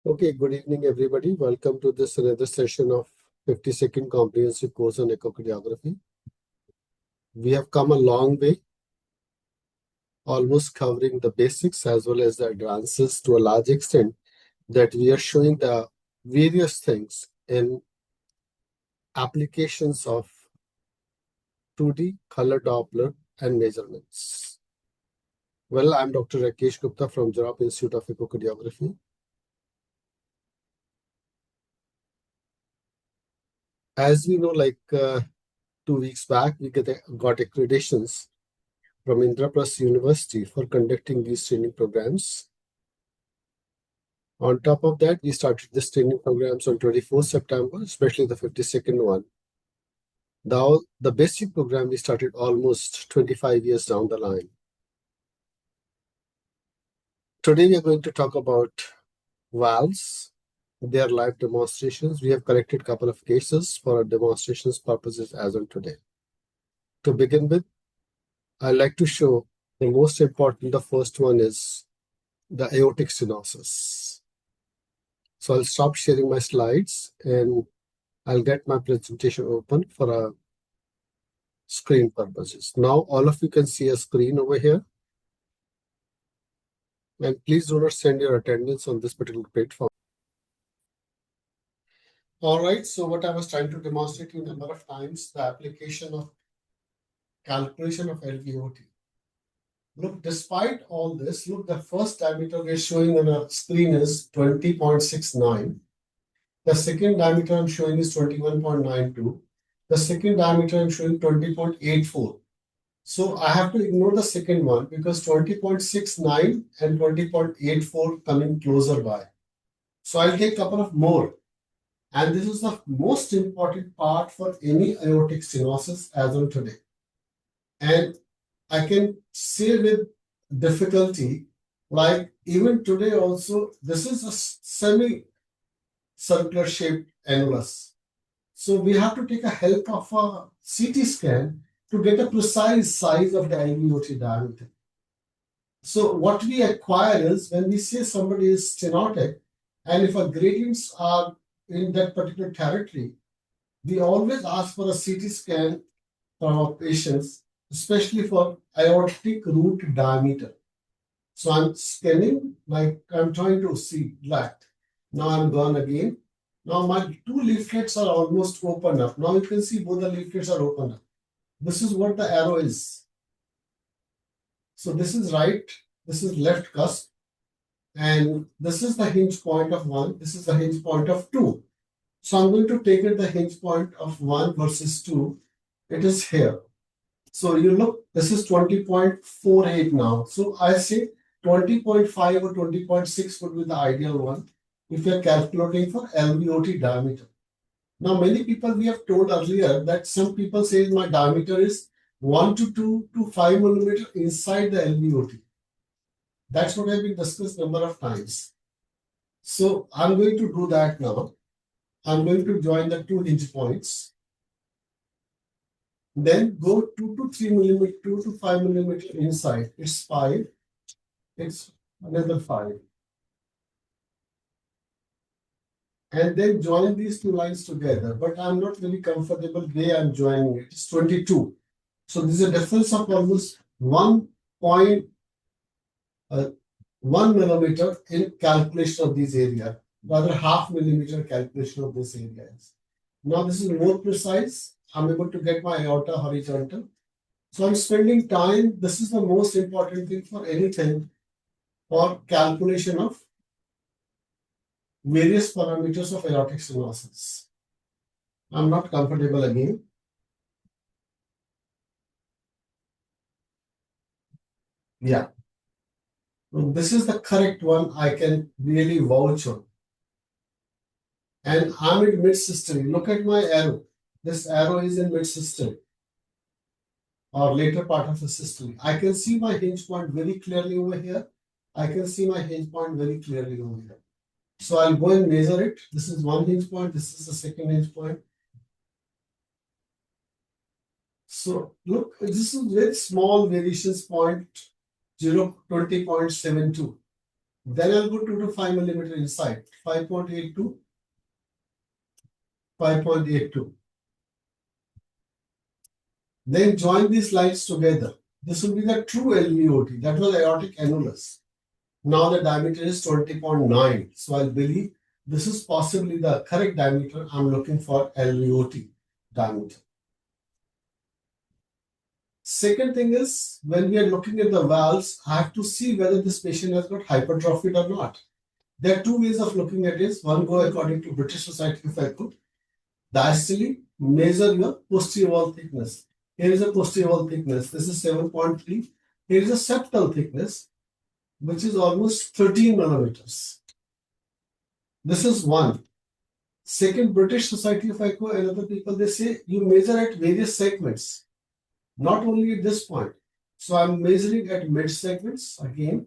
Okay, good evening, everybody. Welcome to this another session of 50-second comprehensive course on echocardiography. We have come a long way, almost covering the basics as well as the advances to a large extent that we are showing the various things in applications of 2D, color Doppler, and measurements. Well, I'm Dr. Rakesh Gupta from Jorop Institute of Echocardiography. As we know, 2 weeks back, we got accreditations from Indraprasth University for conducting these training programs. On top of that, we started this training programs on 24th September, especially the 52nd one. Now, the basic program we started almost 25 years down the line. Today, we are going to talk about valves, their live demonstrations. We have collected a couple of cases for our demonstrations purposes as on today. To begin with, I'd like to show the most important, the first one is the aortic stenosis. So I'll stop sharing my slides and I'll get my presentation open for a screen purposes. Now all of you can see a screen over here. And please do not send your attendance on this particular platform. All right, so what I was trying to demonstrate to you a number of times, the application of calculation of LVOT. Look, despite all this, look, the first diameter we're showing on a screen is 20.69. The second diameter I'm showing is 21.92. The second diameter I'm showing 20.84. So I have to ignore the second one because 20.69 and 20.84 coming closer by. So I'll take a couple of more. And this is the most important part for any aortic stenosis as on today. And I can say with difficulty, like even today also, this is a semi-circular shaped annulus. So we have to take a help of a CT scan to get a precise size of the LVOT diameter. So what we acquire is when we say somebody is stenotic, and if our gradients are in that particular territory, we always ask for a CT scan from our patients, especially for aortic root diameter. So I'm scanning, like I'm trying to see left. Now I'm gone again. Now my two leaflets are almost open up. Now you can see both the leaflets are open up. This is what the arrow is. So this is right, this is left cusp, and this is the hinge point of 1, this is the hinge point of 2. So I'm going to take it the hinge point of 1 versus 2. It is here. So you look, this is 20.48 now. So I say 20.5 or 20.6 would be the ideal one if you're calculating for LVOT diameter. Now, many people we have told earlier that some people say my diameter is 1 to 2 to 5 millimeter inside the LVOT. That's what has been discussed number of times. So I'm going to do that now. I'm going to join the two hinge points. Then go 2 to 3 millimeter, 2 to 5 millimeter inside. It's 5. It's another 5. And then join these two lines together. But I'm not very comfortable the way I'm joining it. It's 22. So there's a difference of almost 1.1 millimeter in calculation of these areas, rather half millimeter calculation of this areas. Now this is more precise. I'm able to get my aorta horizontal. So I'm spending time. This is the most important thing for anything for calculation of various parameters of aortic stenosis. I'm not comfortable again. Yeah. This is the correct one I can really vouch on. And I'm in mid-systole. Look at my arrow. This arrow is in mid-systole or later part of the systole. I can see my hinge point very clearly over here. I can see my hinge point very clearly over here. So I'll go and measure it. This is one hinge point. This is the second hinge point. So look, this is very small variations, 20.72. Then I'll go 2 to 5 millimeter inside, 5.8 to 5.82. Then join these lines together. This will be the true LVOT. That was aortic annulus. Now the diameter is 20.9. So I believe this is possibly the correct diameter. I'm looking for LVOT diameter. Second thing is, when we are looking at the valves, I have to see whether this patient has got hypertrophied or not. There are two ways of looking at this. One go according to British Society of Echo. Diastole, measure your posterior wall thickness. Here is a posterior wall thickness. This is 7.3. Here is a septal thickness, which is almost 13 millimeters. This is one. Second, British Society of Echo and other people, they say you measure at various segments, not only at this point. So I'm measuring at mid segments again,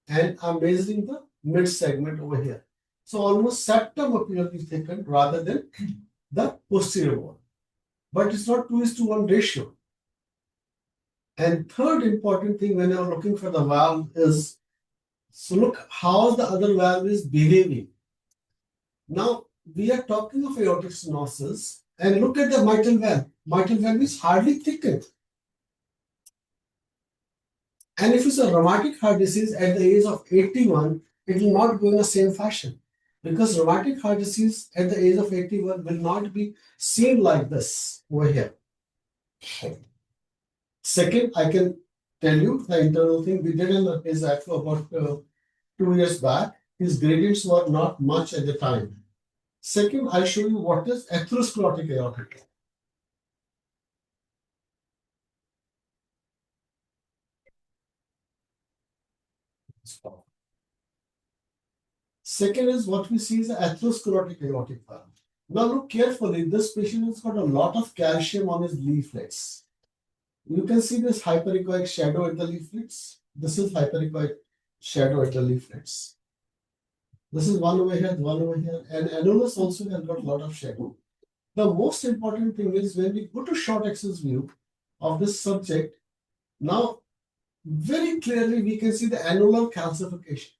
and I'm measuring the mid segment over here. So almost septum appears to be thickened rather than the posterior wall. But it's not 2:1 ratio. And third important thing when you're looking for the valve is, so look how the other valve is behaving. Now we are talking of aortic stenosis, and look at the mitral valve. Mitral valve is hardly thickened. And if it's a rheumatic heart disease at the age of 81, it will not go in the same fashion. Because rheumatic heart disease at the age of 81 will not be seen like this over here. Second, I can tell you the internal thing. We did in his echo about 2 years back. His gradients were not much at the time. Second, I'll show you what is atherosclerotic aortic. Second is what we see is the atherosclerotic aortic valve. Now look carefully. This patient has got a lot of calcium on his leaflets. You can see this hyperechoic shadow at the leaflets. This is hyperechoic shadow at the leaflets. This is one over here, one over here, and annulus also has got a lot of shadow. The most important thing is when we go to short axis view of this subject, now very clearly we can see the annular calcification.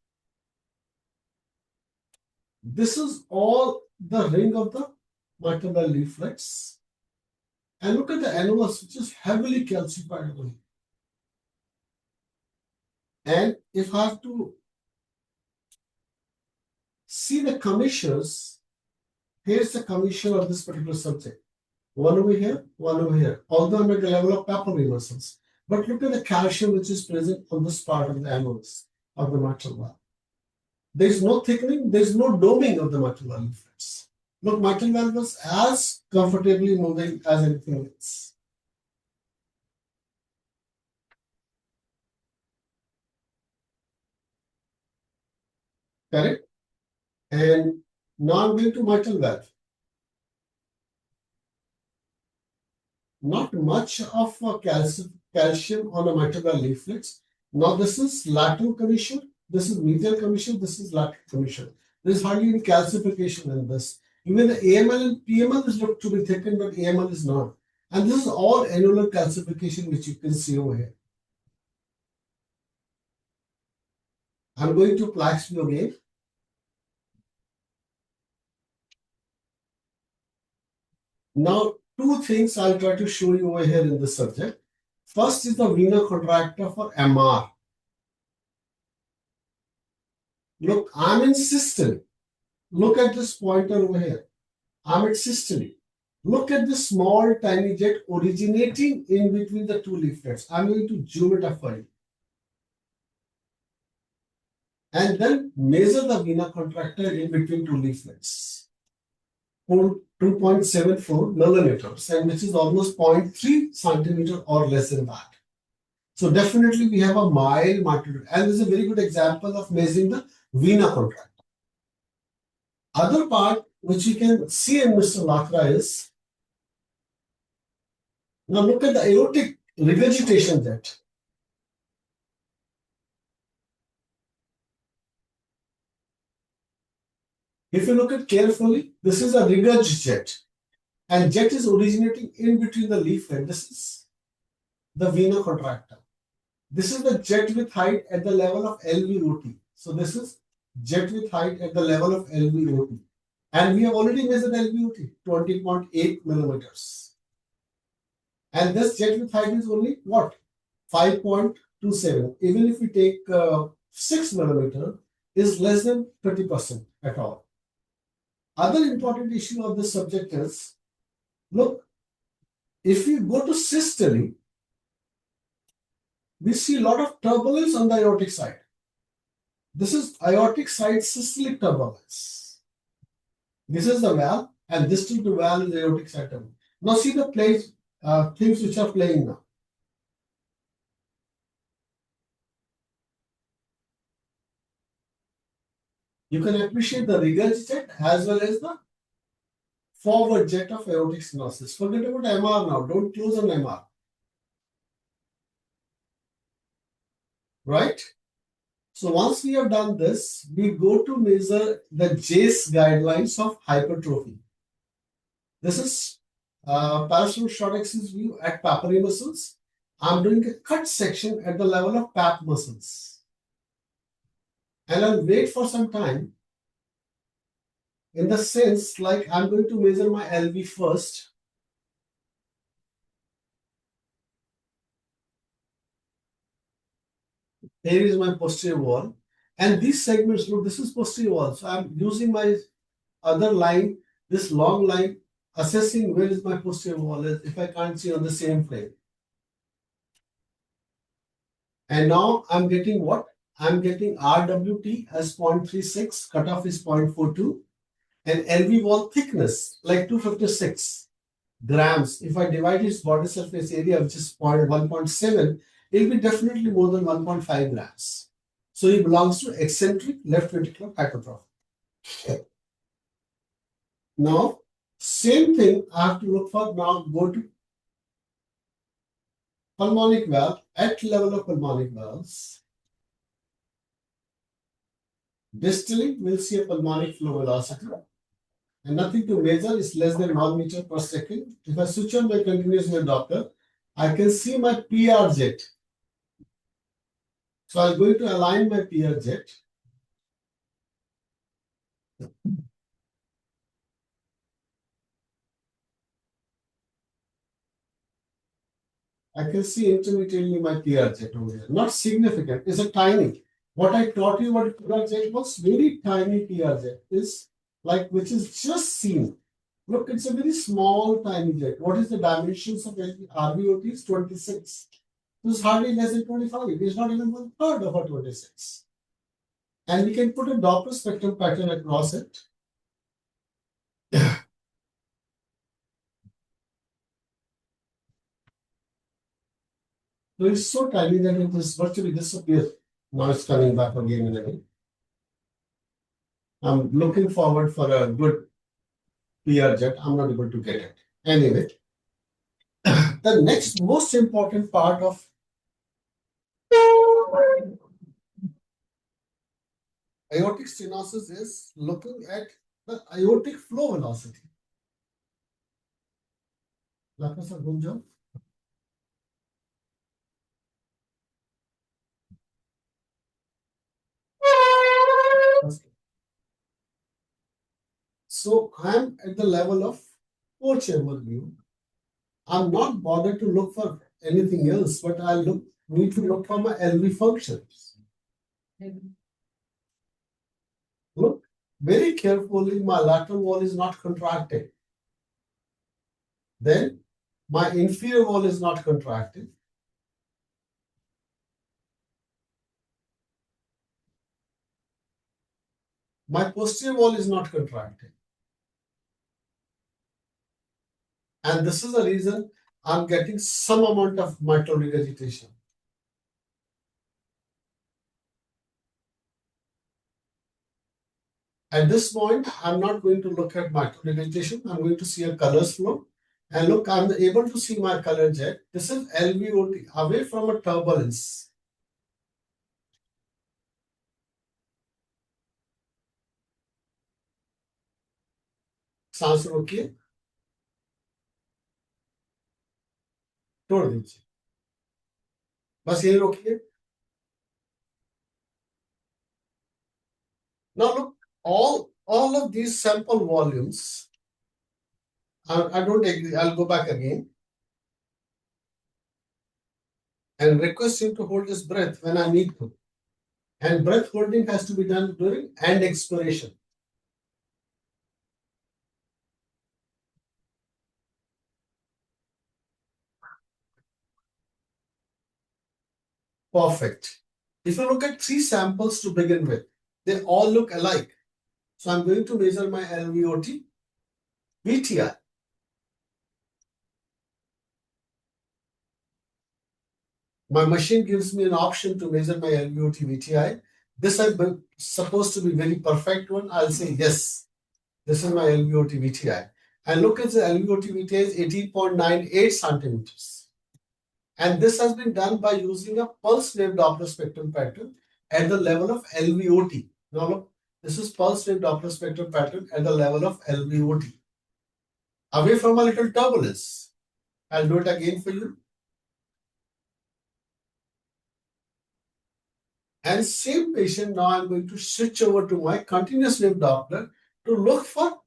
This is all the ring of the mitral leaflets. And look at the annulus, which is heavily calcified. And if I have to see the commissures, here's the commissure of this particular subject. One over here, one over here. Although I'm at the level of papillary muscles. But look at the calcium which is present on this part of the annulus of the mitral valve. There is no thickening, there is no doming of the mitral valve leaflets. Look, mitral valve is as comfortably moving as anything else. Correct? And now I'm going to mitral valve. Not much of a calcium on a mitral valve leaflets. Now this is lateral commissure, this is medial commissure, this is lateral commissure. There is hardly any calcification in this. Even the AML and PML is looked to be thickened, but AML is not. And this is all annular calcification which you can see over here. I'm going to plaques view again. Now, two things I'll try to show you over here in this subject. First is the vena contracta for MR. Look, I'm in systole. Look at this pointer over here. I'm at systole. Look at the small tiny jet originating in between the two leaflets. I'm going to zoom it up for you. And then measure the vena contracta in between two leaflets. 2.74 millimeters, and which is almost 0.3 centimeter or less than that. So definitely we have a mild mitral, and this is a very good example of measuring the vena contracta. Other part which you can see in Mr. Lakra is, now look at the aortic regurgitation jet. If you look at carefully, this is a regurg jet, and jet is originating in between the leaflet. This is the vena contracta. This is the jet width height at the level of LVOT. So this is jet width height at the level of LVOT. And we have already measured LVOT, 20.8 millimeters. And this jet width height is only what? 5.27. Even if we take 6 millimeter, is less than 30% at all. Other important issue of this subject is, look, if you go to systole, we see a lot of turbulence on the aortic side. This is aortic side systolic turbulence. This is the valve, and distal to valve is aortic side turbulence. Now see the things which are playing now. You can appreciate the regurg jet as well as the forward jet of aortic stenosis. Forget about MR now. Don't close on MR. Right? So once we have done this, we go to measure the JACE guidelines of hypertrophy. This is parasternal short axis view at papillary muscles. I'm doing a cut section at the level of pap muscles. And I'll wait for some time in the sense like I'm going to measure my LV first. Here is my posterior wall. And these segments, look, this is posterior wall. So I'm using my other line, this long line, assessing where is my posterior wall is if I can't see on the same plane. And now I'm getting what? I'm getting RWT as 0.36, cutoff is 0.42, and LV wall thickness like 256 grams. If I divide its body surface area, which is 1.7, it'll be definitely more than 1.5 grams. So he belongs to eccentric left ventricular hypertrophy. Now, same thing I have to look for. Now go to pulmonic valve at level of pulmonic valves. Distally, we'll see a pulmonic flow velocity. And nothing to measure is less than 1 meter per second. If I switch on my continuous wave Doppler, I can see my PR jet. So I'm going to align my PR jet. I can see intermittently my PR jet over here. Not significant. It's a tiny. What I taught you what PR jet was, very tiny PR jet is like which is just seen. Look, it's a very small tiny jet. What is the dimensions of RVOT? Is 26. This is hardly less than 25. It's not even 1/3 of a 26. And we can put a Doppler spectrum pattern across it. So it's so tiny that it is virtually disappears. Now it's coming back again and again. I'm looking forward for a good PR jet. I'm not able to get it. Anyway, the next most important part of aortic stenosis is looking at the aortic flow velocity. Professor Gunjan. So I'm at the level of four-chamber view. I'm not bothered to look for anything else, but I need to look for my LV functions. Look very carefully, my lateral wall is not contracted. Then my inferior wall is not contracted. My posterior wall is not contracted. And this is the reason I'm getting some amount of mitral regurgitation. At this point, I'm not going to look at mitral regurgitation. I'm going to see a colors flow. And look, I'm able to see my color jet. This is LVOT, away from a turbulence. Sounds okay? छोड़ दीजिए बस यही रोकिए. Now look, all of these sample volumes, I don't agree. I'll go back again and request him to hold his breath when I need to. And breath holding has to be done during and expiration. Perfect. If you look at three samples to begin with, they all look alike. So I'm going to measure my LVOT, VTI. My machine gives me an option to measure my LVOT, VTI. This is supposed to be very perfect one. I'll say yes. This is my LVOT, VTI. And look at the LVOT, VTI is 18.98 centimeters. And this has been done by using a pulse wave Doppler spectrum pattern at the level of LVOT. Now look, this is pulse wave Doppler spectrum pattern at the level of LVOT. Away from a little turbulence. I'll do it again for you. And same patient, now I'm going to switch over to my continuous wave Doppler to look for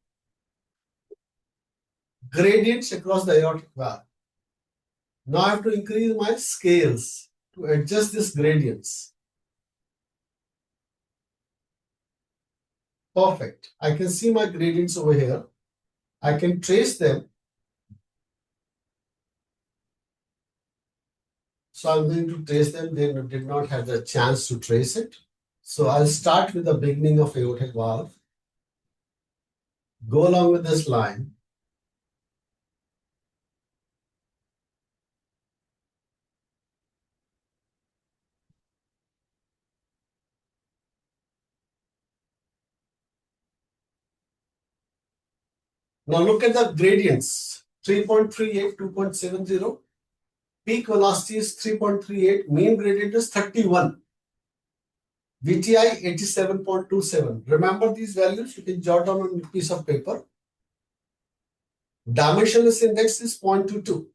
gradients across the aortic valve. Now I have to increase my scales to adjust these gradients. Perfect. I can see my gradients over here. I can trace them. So I'm going to trace them. They did not have the chance to trace it. So I'll start with the beginning of aortic valve. Go along with this line. Now look at the gradients. 3.38, 2.70. Peak velocity is 3.38. Mean gradient is 31. VTI 87.27. Remember these values. You can jot down on a piece of paper. Dimensionless index is 0.22.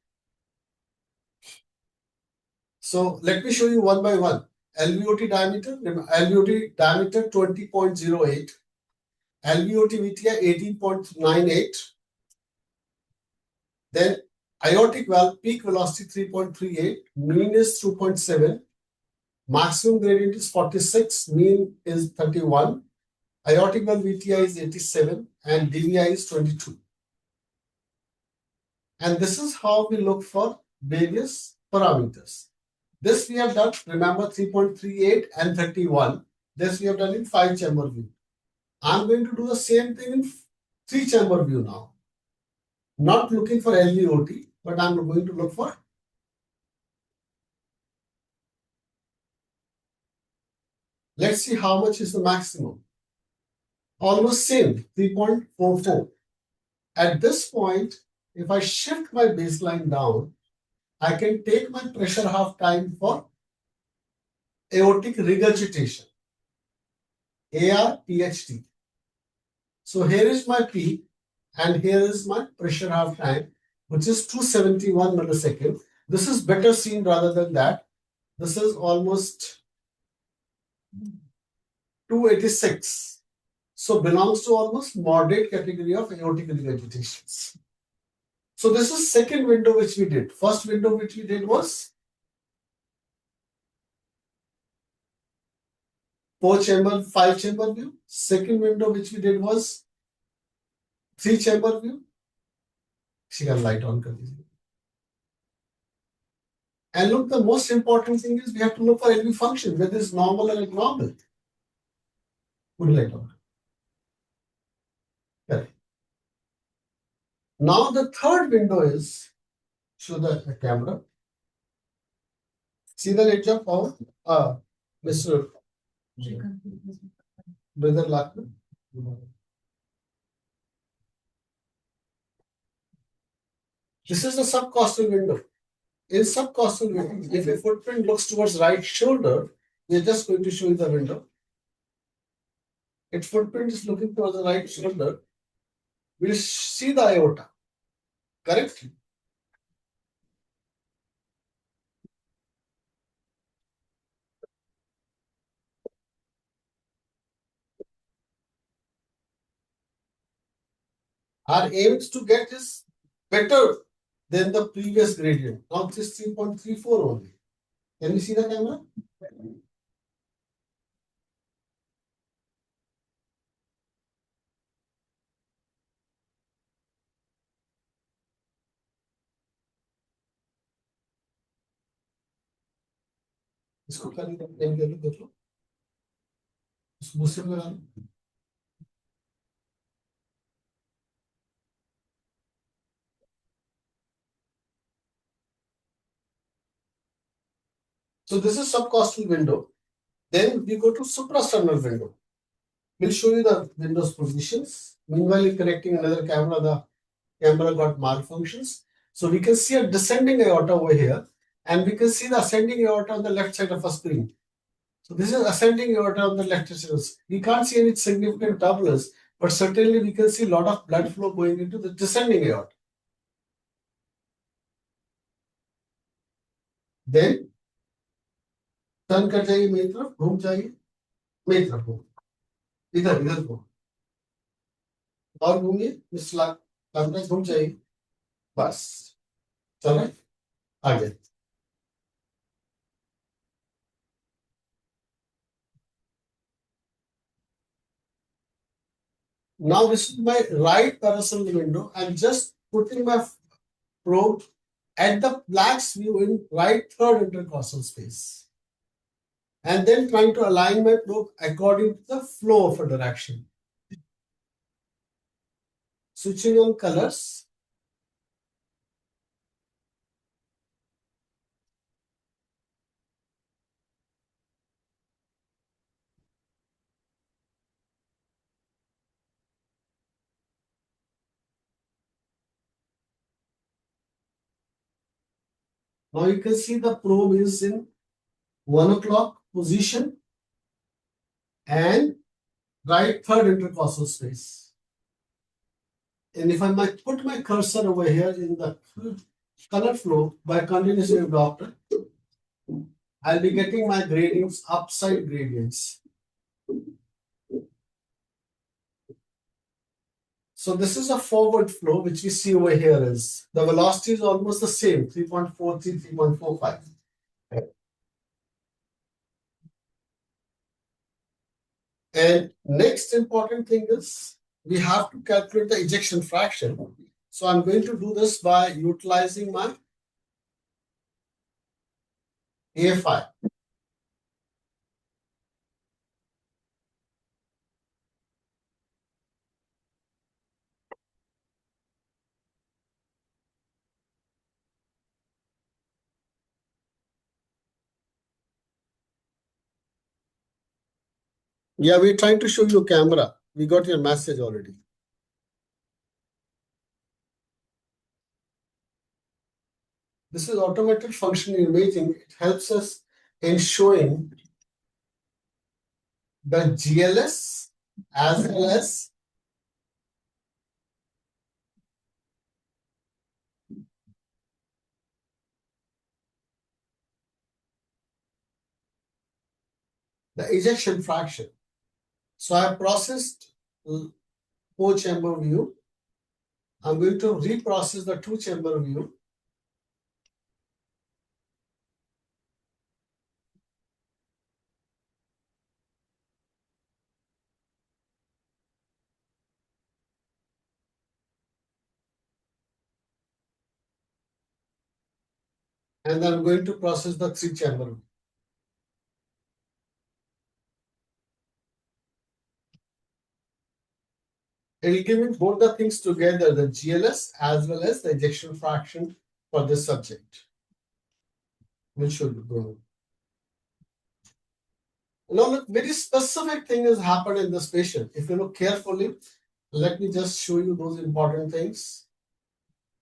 So let me show you one by one. LVOT diameter, LVOT diameter 20.08. LVOT VTI 18.98. Then aortic valve peak velocity 3.38. Mean is 2.7. Maximum gradient is 46. Mean is 31. Aortic valve VTI is 87 and DVI is 22. And this is how we look for various parameters. This we have done, remember 3.38 and 31. This we have done in 5-chamber view. I'm going to do the same thing in 3-chamber view now. Not looking for LVOT, but I'm going to look for. Let's see how much is the maximum. Almost same, 3.44. At this point, if I shift my baseline down, I can take my pressure half time for aortic regurgitation, ARPHT. So here is my peak and here is my pressure half time, which is 271 milliseconds. This is better seen rather than that. This is almost 286. So belongs to almost moderate category of aortic regurgitations. So this is second window which we did. First window which we did was 4-chamber, 5-chamber view. Second window which we did was 3-chamber view. She got light on. And look, the most important thing is we have to look for LV function, whether it's normal or abnormal. Put light on. Correct. Now the third window is, show the camera. See the edge of our Mr. Brother Lakman. This is the subcostal window. In subcostal window, if a footprint looks towards right shoulder, we are just going to show you the window. If footprint is looking towards the right shoulder, we'll see the aorta. Correct? Our aim is to get is better than the previous gradient. Now it is 3.34 only. Can you see the camera? इसको करने का plane कर लो देख लो इसको दूसरे में डालो So this is subcostal window. Then we go to suprasternal window. We'll show you the window's positions. Meanwhile, in connecting another camera, the camera got malfunctions. So we can see a descending aorta over here, and we can see the ascending aorta on the left side of a screen. So this is ascending aorta on the left side. We can't see any significant turbulence, but certainly we can see a lot of blood flow going into the descending aorta. Then turn कर जाइए मेरी तरफ घूम जाइए मेरी तरफ घूम इधर इधर घूम और घूमिए मिस घूम जाइए बस चल रहा है आगे Now this is my right parasol window. I'm just putting my probe at the Black's view in right third intercostal space. And then trying to align my probe according to the flow of a direction. Switching on colors. Now you can see the probe is in 1 o'clock position and right third intercostal space. And if I might put my cursor over here in the color flow by continuous wave diopter, I'll be getting my gradients, upside gradients. So this is a forward flow, which we see over here is the velocity is almost the same, 3.43, 3.45. And next important thing is we have to calculate the ejection fraction. So I'm going to do this by utilizing my AFI. Yeah, we're trying to show you camera. We got your message already. This is automated functional imaging. It helps us in showing the GLS as well as the ejection fraction. So I processed four chamber view. I'm going to reprocess the two chamber view. And I'm going to process the three chamber view. It will give me both the things together, the GLS as well as the ejection fraction for this subject. We'll show you. Go. Now, look, very specific thing has happened in this patient. If you look carefully, let me just show you those important things.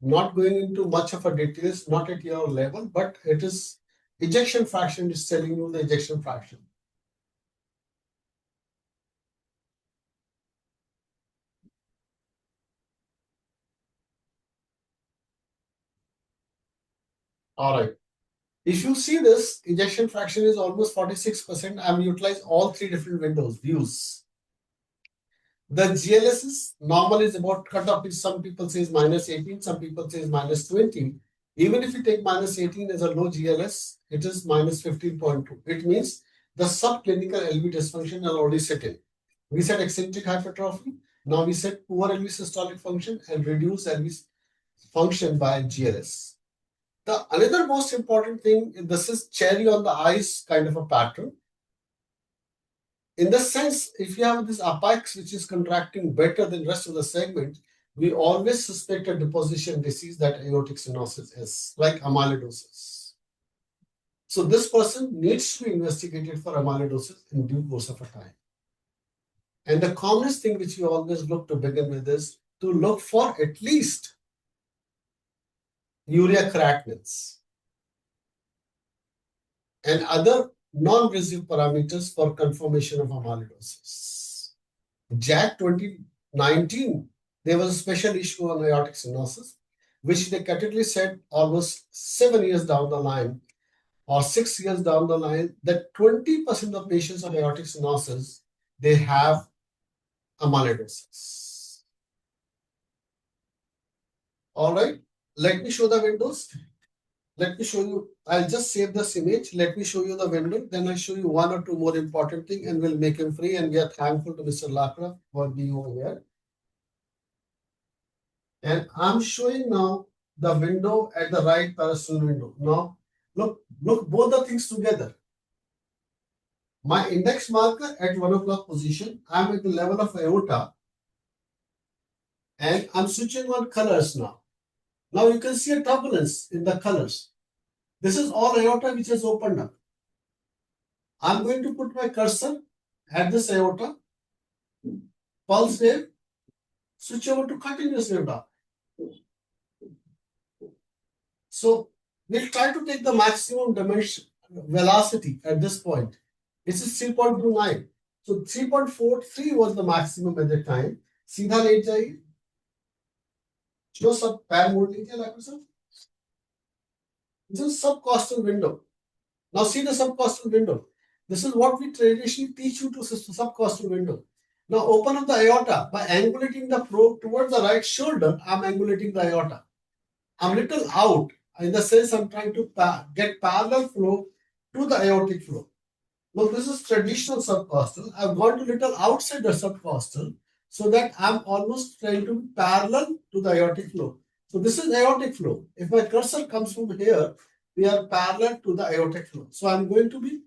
Not going into much of a details, not at your level, but it is ejection fraction is telling you the ejection fraction. All right. If you see this, ejection fraction is almost 46%. I'm utilized all three different windows, views. The GLS is normal is about cutoff is some people say is -18, some people say is -20. Even if you take -18 as a low GLS, it is -15.2. It means the subclinical LV dysfunction are already set in. We said eccentric hypertrophy. Now we said poor LV systolic function and reduced LV function by GLS. The another most important thing, this is cherry on the ice kind of a pattern. In the sense, if you have this apex which is contracting better than rest of the segment, we always suspect a deposition disease that aortic stenosis is, like amyloidosis. So this person needs to be investigated for amyloidosis in due course of a time. And the commonest thing which we always look to begin with is to look for at least urea creatinines and other non-invasive parameters for confirmation of amyloidosis. JAC 2019, there was a special issue on aortic stenosis, which they categorically said almost 7 years down the line or 6 years down the line that 20% of patients of aortic stenosis, they have amyloidosis. All right, let me show the windows. Let me show you, I'll just save this image. Let me show you the window. Then I'll show you one or two more important things and we'll make him free. And we are thankful to Mr. Lakra for being over here. And I'm showing now the window at the right parasternal window. Now, look both the things together. My index marker at 1 o'clock position, I'm at the level of aorta and I'm switching on colors now. Now you can see a turbulence in the colors. This is all aorta which has opened up. I'm going to put my cursor at this aorta, pulse wave, switch over to continuous aorta. So we'll try to take the maximum dimension velocity at this point. This is 3.29. So 3.43 was the maximum at the time. सीधा late जाइए जो सब पैर मोड़ लीजिए doctor साहब. This is subcostal window. Now see the subcostal window. This is what we traditionally teach you to subcostal window. Now open up the aorta by angulating the probe towards the right shoulder. I'm angulating the aorta. I'm little out in the sense I'm trying to get parallel flow to the aortic flow. Now this is traditional subcostal. I've gone to little outside the subcostal so that I'm almost trying to be parallel to the aortic flow. So this is aortic flow. If my cursor comes from here, we are parallel to the aortic flow. So I'm going to be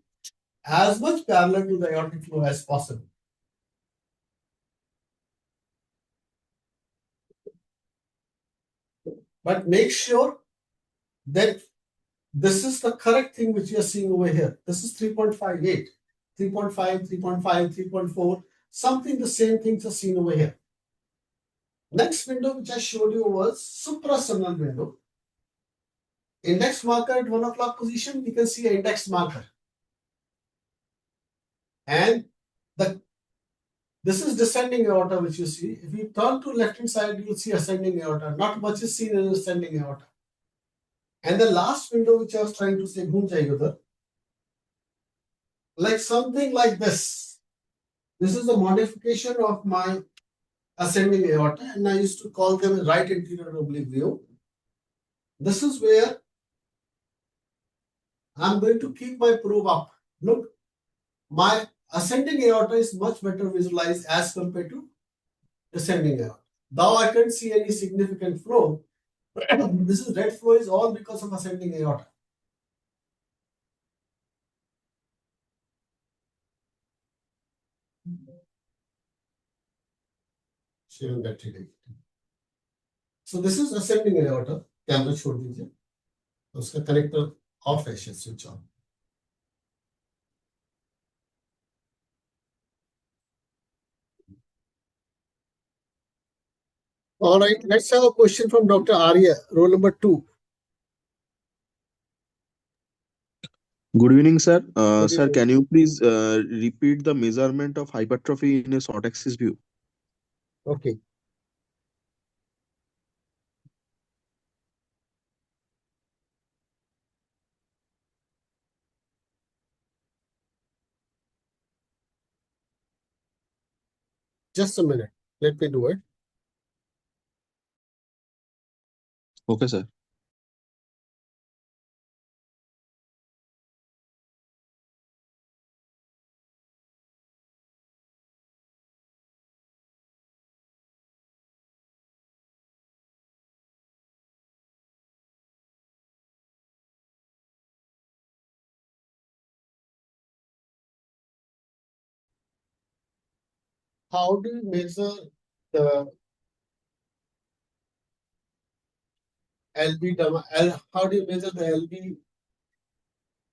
as much parallel to the aortic flow as possible. But make sure that this is the correct thing which you are seeing over here. This is 3.58, 3.5, 3.5, 3.4, something the same things are seen over here. Next window which I showed you was suprasternal window. Index marker at 1 o'clock position, we can see an index marker. And this is descending aorta which you see. If you turn to left hand side, you will see ascending aorta. Not much is seen in ascending aorta. And the last window which I was trying to say, like something like this. This is the modification of my ascending aorta, and I used to call them right anterior oblique view. This is where I'm going to keep my probe up. Look, my ascending aorta is much better visualized as compared to descending aorta. Though I can't see any significant flow, this is red flow is all because of ascending aorta. So this is ascending aorta. Camera छोड़ दीजिए. उसका connector off है, switch on. All right, let's have a question from Dr. Arya, roll number 2. Good evening, sir. Good Sir, evening. can you please repeat the measurement of hypertrophy in a short axis view? Okay. Just a minute. Let me do it. Okay, sir. How do you measure the how do you measure the LB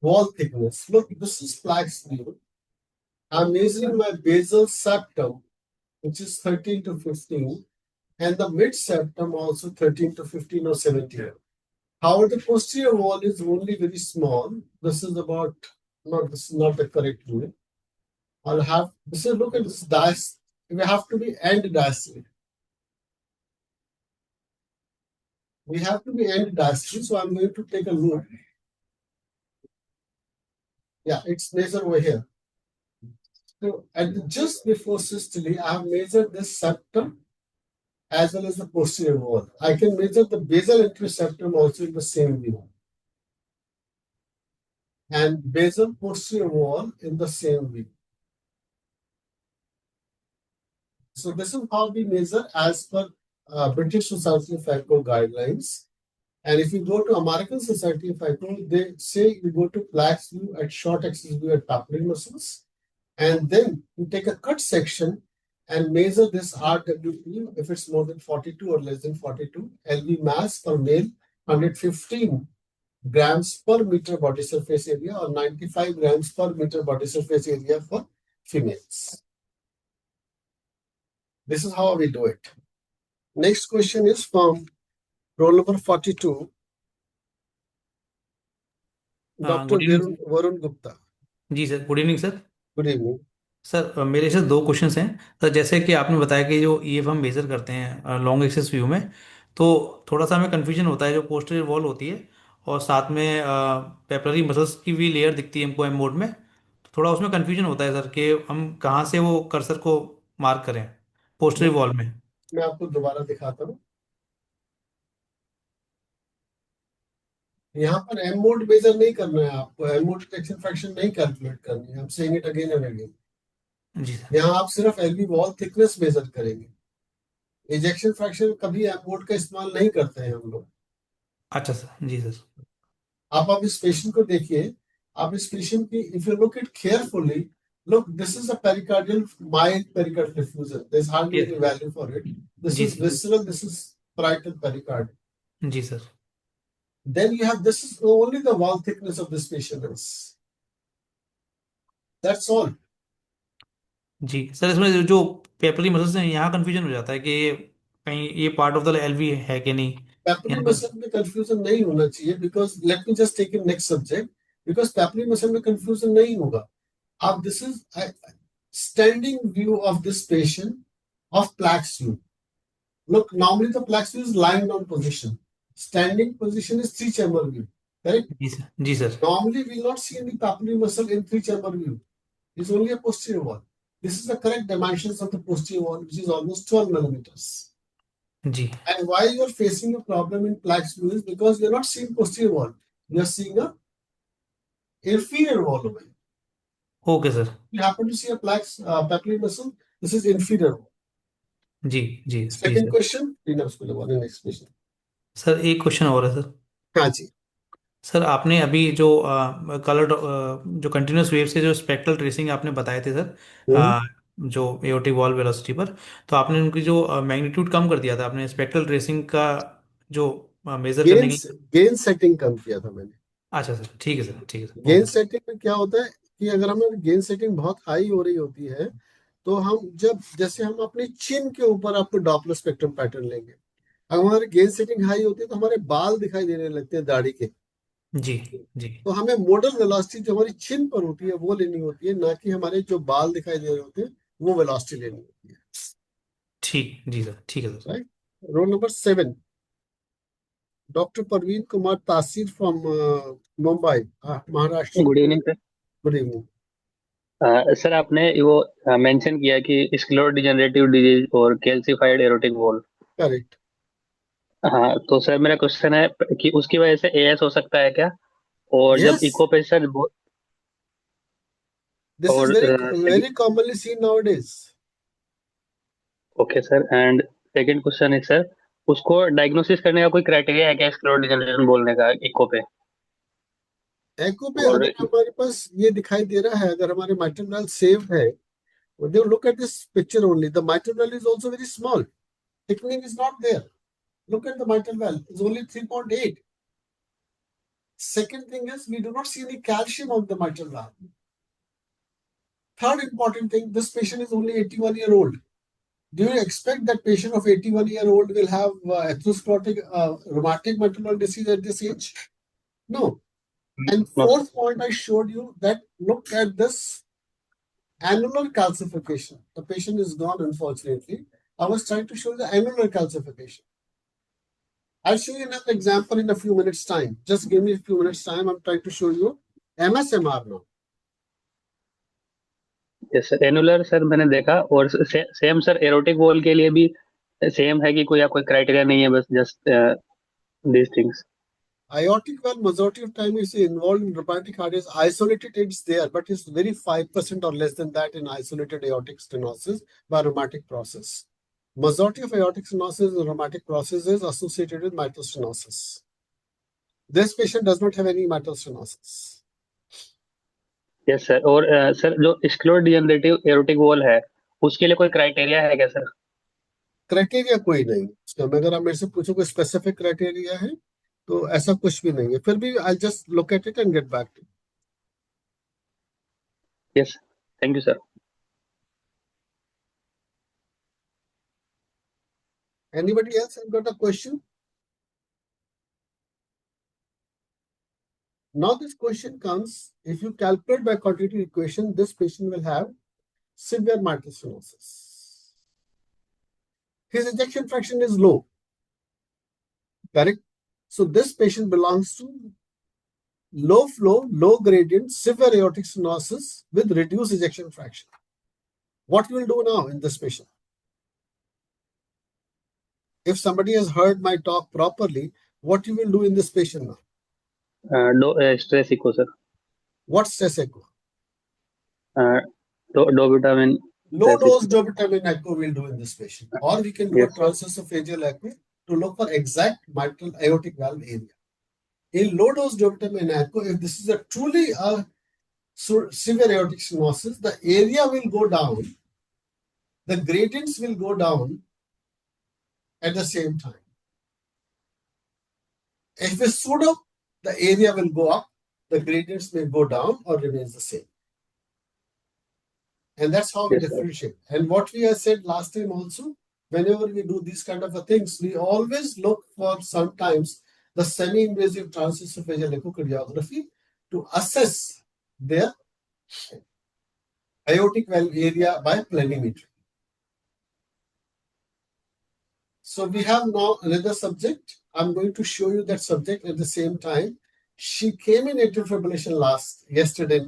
wall thickness? Look, this is flax view. I'm measuring my basal septum, which is 13 to 15, and the mid septum also 13 to 15 or 17. However, the posterior wall is only very small. This is about, no, this is not the correct way. I'll have, this is, look at this dice. We have to be end diastole. We have to be end diastole. So I'm going to take a look. Yeah, it's measured over here. So just before systole, I have measured this septum as well as the posterior wall. I can measure the basal interseptum also in the same view. And basal posterior wall in the same view. So this is how we measure as per British Society of Echo guidelines. And if you go to American Society of Echo, they say you go to flax view at short axis view at papillary muscles, and then you take a cut section and measure this RWP if it's more than 42 or less than 42. LV mass for male 115 grams per meter body surface area or 95 grams per meter body surface area for females. This is how we do it. Next question is from roll number 42, Dr. Good evening Varun Gupta. जी sir, good evening sir. Good evening. Sir मेरे से दो questions हैं। Sir जैसे कि आपने बताया कि जो ईएफ हम मेजर करते हैं लॉन्ग एक्सिस व्यू में, तो थोड़ा सा हमें कन्फ्यूजन होता है। जो पोस्टीरियर वॉल होती है और साथ में पेपलरी मसल्स की भी लेयर दिखती है हमको एम मोड में, तो थोड़ा उसमें कन्फ्यूजन होता है सर कि हम कहाँ से वो कर्सर को मार्क करें पोस्टीरियर वॉल में। मैं आपको दोबारा दिखाता हूँ। यहाँ पर एम मोड मेजर नहीं करना है आपको, एम मोड डिटेक्शन फ्रैक्शन नहीं कैलकुलेट करनी है। I'm saying it again and again. जी सर। यहाँ आप सिर्फ एलबी वॉल थिकनेस मेजर करेंगे। इजेक्शन फ्रैक्शन कभी एम मोड का इस्तेमाल नहीं करते हैं हम लोग। अच्छा सर, जी सर। आप इस पेशेंट को देखिए। आप इस पेशेंट की if you look it carefully, look, this is a pericardial, mild pericardial effusion. There's hardly yes. any value for it. This जी is sir. visceral, this is parietal pericardium. जी sir. Then you have, this is only the wall thickness of this patient is. That's all. जी sir, इसमें जो papillary muscles हैं यहाँ confusion हो जाता है कि कहीं ये पार्ट ऑफ द एलवी है कि नहीं। पेपरी यहाँ पर। मसल में कंफ्यूजन नहीं होना चाहिए, because let me just take in next subject. Because papillary muscle में कंफ्यूजन नहीं होगा। अब this is standing view of this patient of plaque view. Look, normally the plaque view is lying down position. Standing position is three chamber view. Correct? जी sir. जी sir. Normally we will not see any papillary muscle in three chamber view. It's only a posterior wall. This is the correct dimensions of the posterior wall, which is almost 12 millimeters. जी। And why you are facing a problem in plaque view is because you are not seeing posterior wall. You are seeing a inferior wall over here. Okay sir. You happen to see a plaque papillary muscle. This is inferior wall. जी। जी। जी Second sir. question. Next question. Sir एक question और है sir. हाँ जी। Sir आपने अभी जो कलर जो कंटिन्यूस वेव से जो स्पेक्ट्रल ट्रेसिंग आपने बताए थे सर, हम्म। जो एओटिक वॉल वेलोसिटी पर, तो आपने उनकी जो मैग्नीट्यूड कम कर दिया था आपने स्पेक्ट्रल ट्रेसिंग का जो मेजर करने गेन के लिए। गेन सेटिंग कम किया था मैंने। अच्छा सर, ठीक है सर, ठीक है sir, gain okay sir. Setting में क्या होता है कि अगर हमें गेन सेटिंग बहुत हाई हो रही होती है, तो हम जब जैसे हम अपनी चिन के ऊपर आपको डॉपलर स्पेक्ट्रम पैटर्न लेंगे। अगर हमारी गेन सेटिंग हाई होती है तो हमारे बाल दिखाई देने लगते हैं दाढ़ी के। जी। जी। तो हमें मोडल वेलोसिटी जो हमारी चिन पर होती है वो लेनी होती है, ना कि हमारे जो बाल दिखाई दे रहे होते हैं वो वेलोसिटी लेनी होती है। ठीक, जी सर, ठीक है sir. Right. Roll number 7, doctor Parveen Kumar Taseer from Mumbai, Maharashtra. Good evening sir. Good evening. Sir आपने वो मेंशन किया कि स्क्लेरोडिजेनरेटिव डिजीज और कैल्सिफाइड एरोटिक वॉल। Correct. हाँ, तो सर मेरा क्वेश्चन है कि उसकी वजह से एएस हो सकता है क्या? और जब Yes, इको पे सर this is और very commonly seen nowadays. Okay sir, and second question है सर, उसको डायग्नोसिस करने का कोई क्राइटेरिया है क्या स्क्लेरोडिजेनरेशन बोलने का इको पे? एको पे और अगर हमारे पास ये दिखाई दे रहा है, अगर हमारे mitral valve सेव है, they look at this picture only. The mitral valve is also very small. Thickening is not there. Look at the mitral valve; it's only 3.8. Second thing is we do not see any calcium on the mitral valve. Third important thing: this patient is only 81-year-old. Do you expect that patient of 81-year-old will have atherosclerotic rheumatic mitral valve disease at this age? No. And no sir. fourth point, I showed you that look at this annular calcification. The patient is gone, unfortunately. I was trying to show the annular calcification. I'll show you another example in a few minutes' time. Just give me a few minutes' time. I'm trying to show you MSMR now. Yes sir, annular sir मैंने देखा, और same sir erotic wall के लिए भी same है कि कोई criteria नहीं है, बस just these things? Aortic valve, majority of time is involved in rheumatic heart is isolated, it's there, but it's very 5% or less than that in isolated aortic stenosis by rheumatic process. Majority of aortic stenosis and rheumatic process is associated with mitral stenosis. This patient does not have any mitral stenosis. Yes sir, और sir जो स्क्लेरोडिजेनरेटिव erotic wall है, उसके लिए कोई criteria है क्या sir? Criteria कोई नहीं उसका, अगर आप मेरे से पूछो कोई स्पेसिफिक क्राइटेरिया है तो ऐसा कुछ भी नहीं है, फिर भी I just look at it and get back to. Yes, thank you sir. Anybody else have got a question? Now this question comes, if you calculate by quantitative equation, this patient will have severe mitral stenosis. His ejection fraction is low, correct? So this patient belongs to low flow, low gradient, severe aortic stenosis with reduced ejection fraction. What you will do now in this patient? If somebody has heard my talk properly, what you will do in this patient now? Stress echo sir, What stress echo? Dobutamine Low stress dose echo. dobutamine echo we'll do in this patient. Or we can do a yes transesophageal echo to look for exact mitral aortic valve area. In low dose dobutamine echo, if this is a truly a severe aortic stenosis, the area will go down, the gradients will go down at the same time. If it's pseudo, the area will go up, the gradients may go down or remains the same. And that's how we yes sir. differentiate. And what we have said last time also, whenever we do these kind of things, we always look for sometimes the semi-invasive transesophageal echocardiography to assess their aortic valve area by planimetry. So we have now another subject. I'm going to show you that subject at the same time. She came in atrial fibrillation yesterday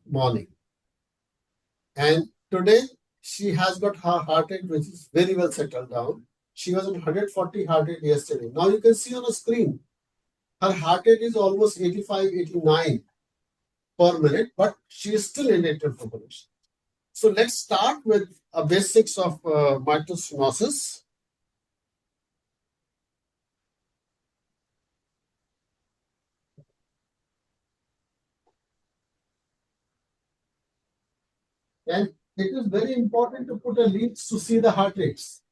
morning. And today she has got her heart rate, which is very well settled down. She was on 140 heart rate yesterday. Now you can see on the screen, her heart rate is almost 85, 89 per minute, but she is still in atrial fibrillation. So let's start with a basics of mitral stenosis. And it is very important to put a leads to see the heart rates.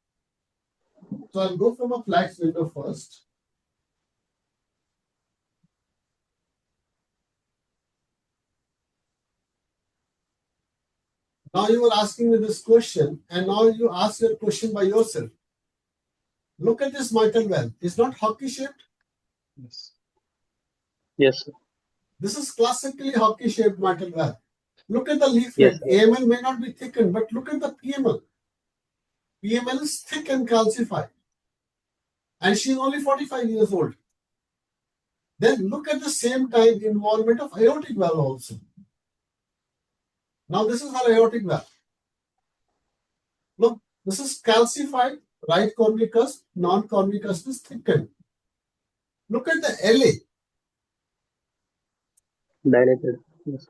So I'll go from a flat window first. Now you are asking me this question, and now you ask your question by yourself. Look at this mitral valve. It's not hockey shaped. Yes. Yes This is classically hockey shaped mitral valve. Look at the yes leaflet. AML may not be thickened, but look at the PML. PML is thick and calcified. And she's only 45 years old. Then look at the same time involvement of aortic valve also. Now this is our aortic valve. Look, this is calcified, right coronary cusp, non-coronary cusp is thickened. Look at the LA. Dilated. Yes.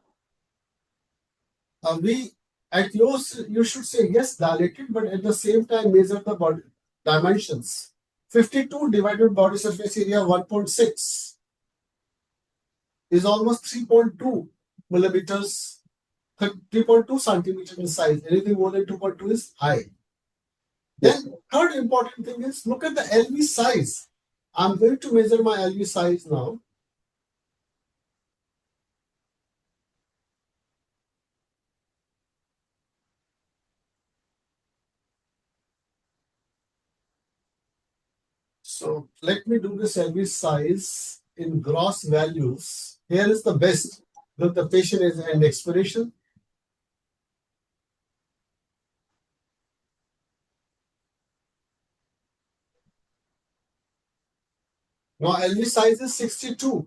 We at close, you should say yes, dilated, but at the same time measure the body dimensions. 52 divided body surface area 1.6 is almost 3.2 millimeters, 3.2 centimeters in size. Anything more than 2.2 is high. Yes. Then third important thing is look at the LV size. I'm going to measure my LV size now. So let me do this LV size in gross values. Here is the best. Look, the patient is in expiration. Now LV size is 62.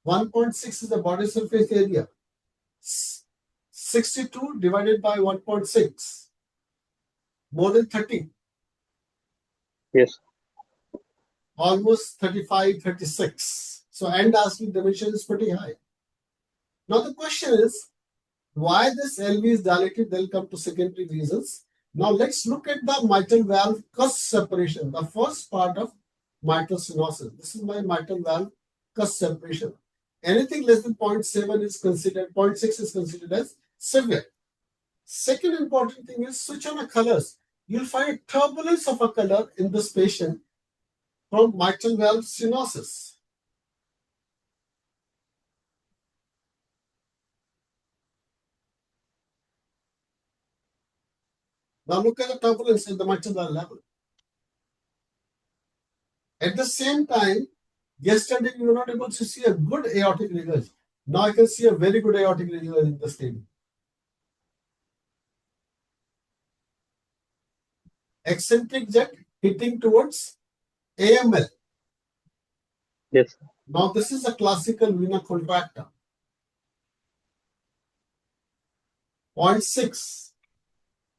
1.6 is the body surface area. 62 divided by 1.6. More than 30. Yes. Almost 35, 36. So end aspect dimension is pretty high. Now the question is, why this LV is dilated? They'll come to secondary reasons. Now let's look at the mitral valve cusp separation, the first part of mitral stenosis. This is my mitral valve cusp separation. Anything less than 0.7 is considered, 0.6 is considered as severe. Second important thing is switch on the colors. You'll find turbulence of a color in this patient from mitral valve stenosis. Now look at the turbulence at the mitral valve level. At the same time, yesterday you were not able to see a good aortic regurg. Now I can see a very good aortic regurg in the stadium. Eccentric jet hitting towards AML. Yes. Now this is a classical vena contracta. 0.6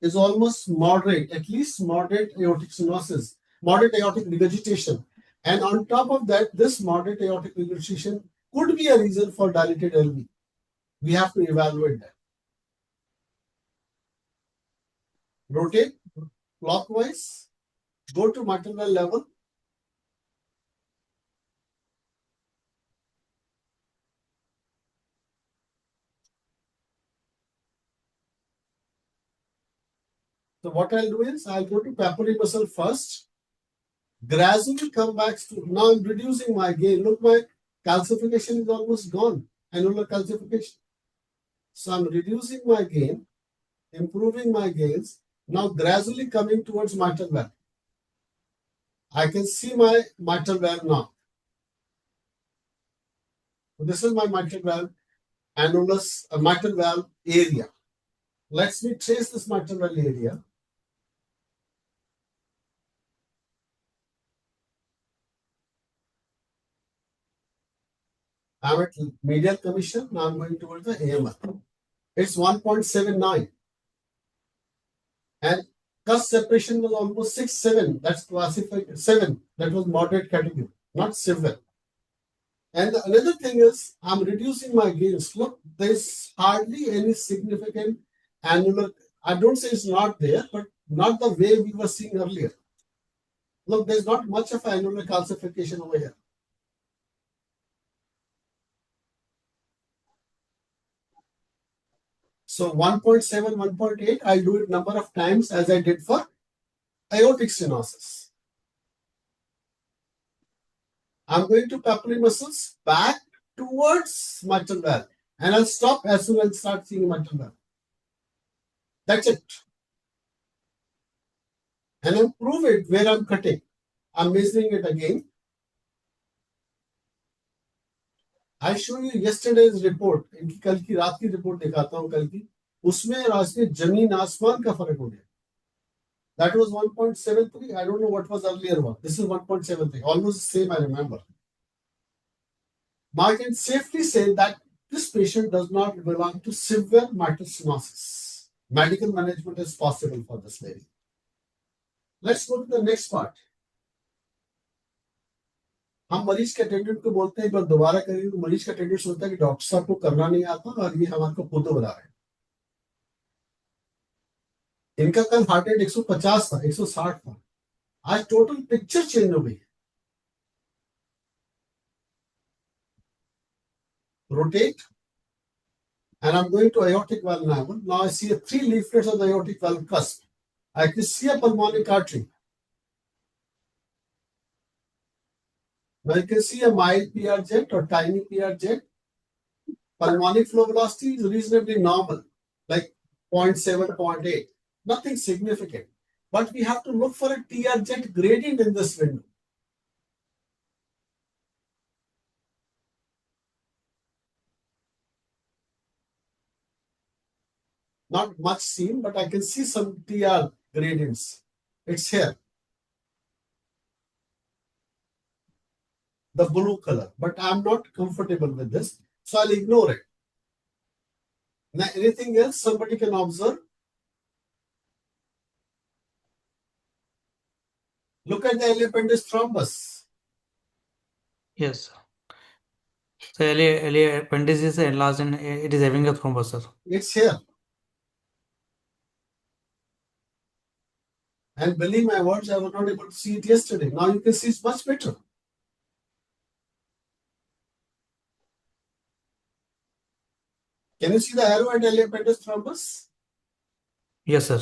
is almost moderate, at least moderate aortic stenosis, moderate aortic regurgitation. And on top of that, this moderate aortic regurgitation could be a reason for dilated LV. We have to evaluate that. Rotate clockwise, go to mitral valve level. So what I'll do is I'll go to papillary muscle first, gradually come back to, now I'm reducing my gain. Look, my calcification is almost gone, annular calcification. So I'm reducing my gain, improving my gains, now gradually coming towards mitral valve. I can see my mitral valve now. So this is my mitral valve, annulus, mitral valve area. Let's me trace this mitral valve area. I'm at medial commission, now I'm going towards the AML. It's 1.79. And cusp separation was almost 6, 7. That's classified 7. That was moderate category, not severe. And another thing is, I'm reducing my gains. Look, there's hardly any significant annular. I don't say it's not there, but not the way we were seeing earlier. Look, there's not much of annular calcification over here. So 1.7, 1.8, I'll do it number of times as I did for aortic stenosis. I'm going to papillary muscles back towards mitral valve. And I'll stop as soon as I start seeing mitral valve. That's it. And improve it where I'm cutting. I'm measuring it again. I show you yesterday's report. इनकी कल की रात की report दिखाता हूँ कल की. उसमें रास्ते जमीन आसमान का फर्क हो गया. That was 1.73. I don't know what was earlier one. This is 1.73. Almost the same, I remember. Now I can safely say that this patient does not belong to severe mitral stenosis. Medical management is possible for this lady. Let's go to the next part. हम मरीज के attendant को बोलते हैं एक बार दोबारा करिए, तो मरीज का अटेंडेंट सोचता है कि डॉक्टर साहब को करना नहीं आता और ये हमारे को खुद बुला रहे हैं। इनका कल हार्ट रेट 150 था, 160 था, आज टोटल पिक्चर चेंज हो गई। Rotate, and I'm going to aortic valve now. Now I see 3 leaflets of the aortic valve cusp. I can see a pulmonic artery. Now you can see a mild PR jet or tiny PR jet. Pulmonic flow velocity is reasonably normal, like 0.7, 0.8. Nothing significant. But we have to look for a TR jet gradient in this window. Not much seen, but I can see some TR gradients. It's here. The blue color. But I'm not comfortable with this, so I'll ignore it. Now, anything else somebody can observe? Look at the LA appendage thrombus. Yes. So LA appendix is enlarged and it is having a thrombus, sir. It's here. And believe my words, I was not able to see it yesterday. Now you can see it's much better. Can you see the arrow at LA appendage thrombus? Yes, sir.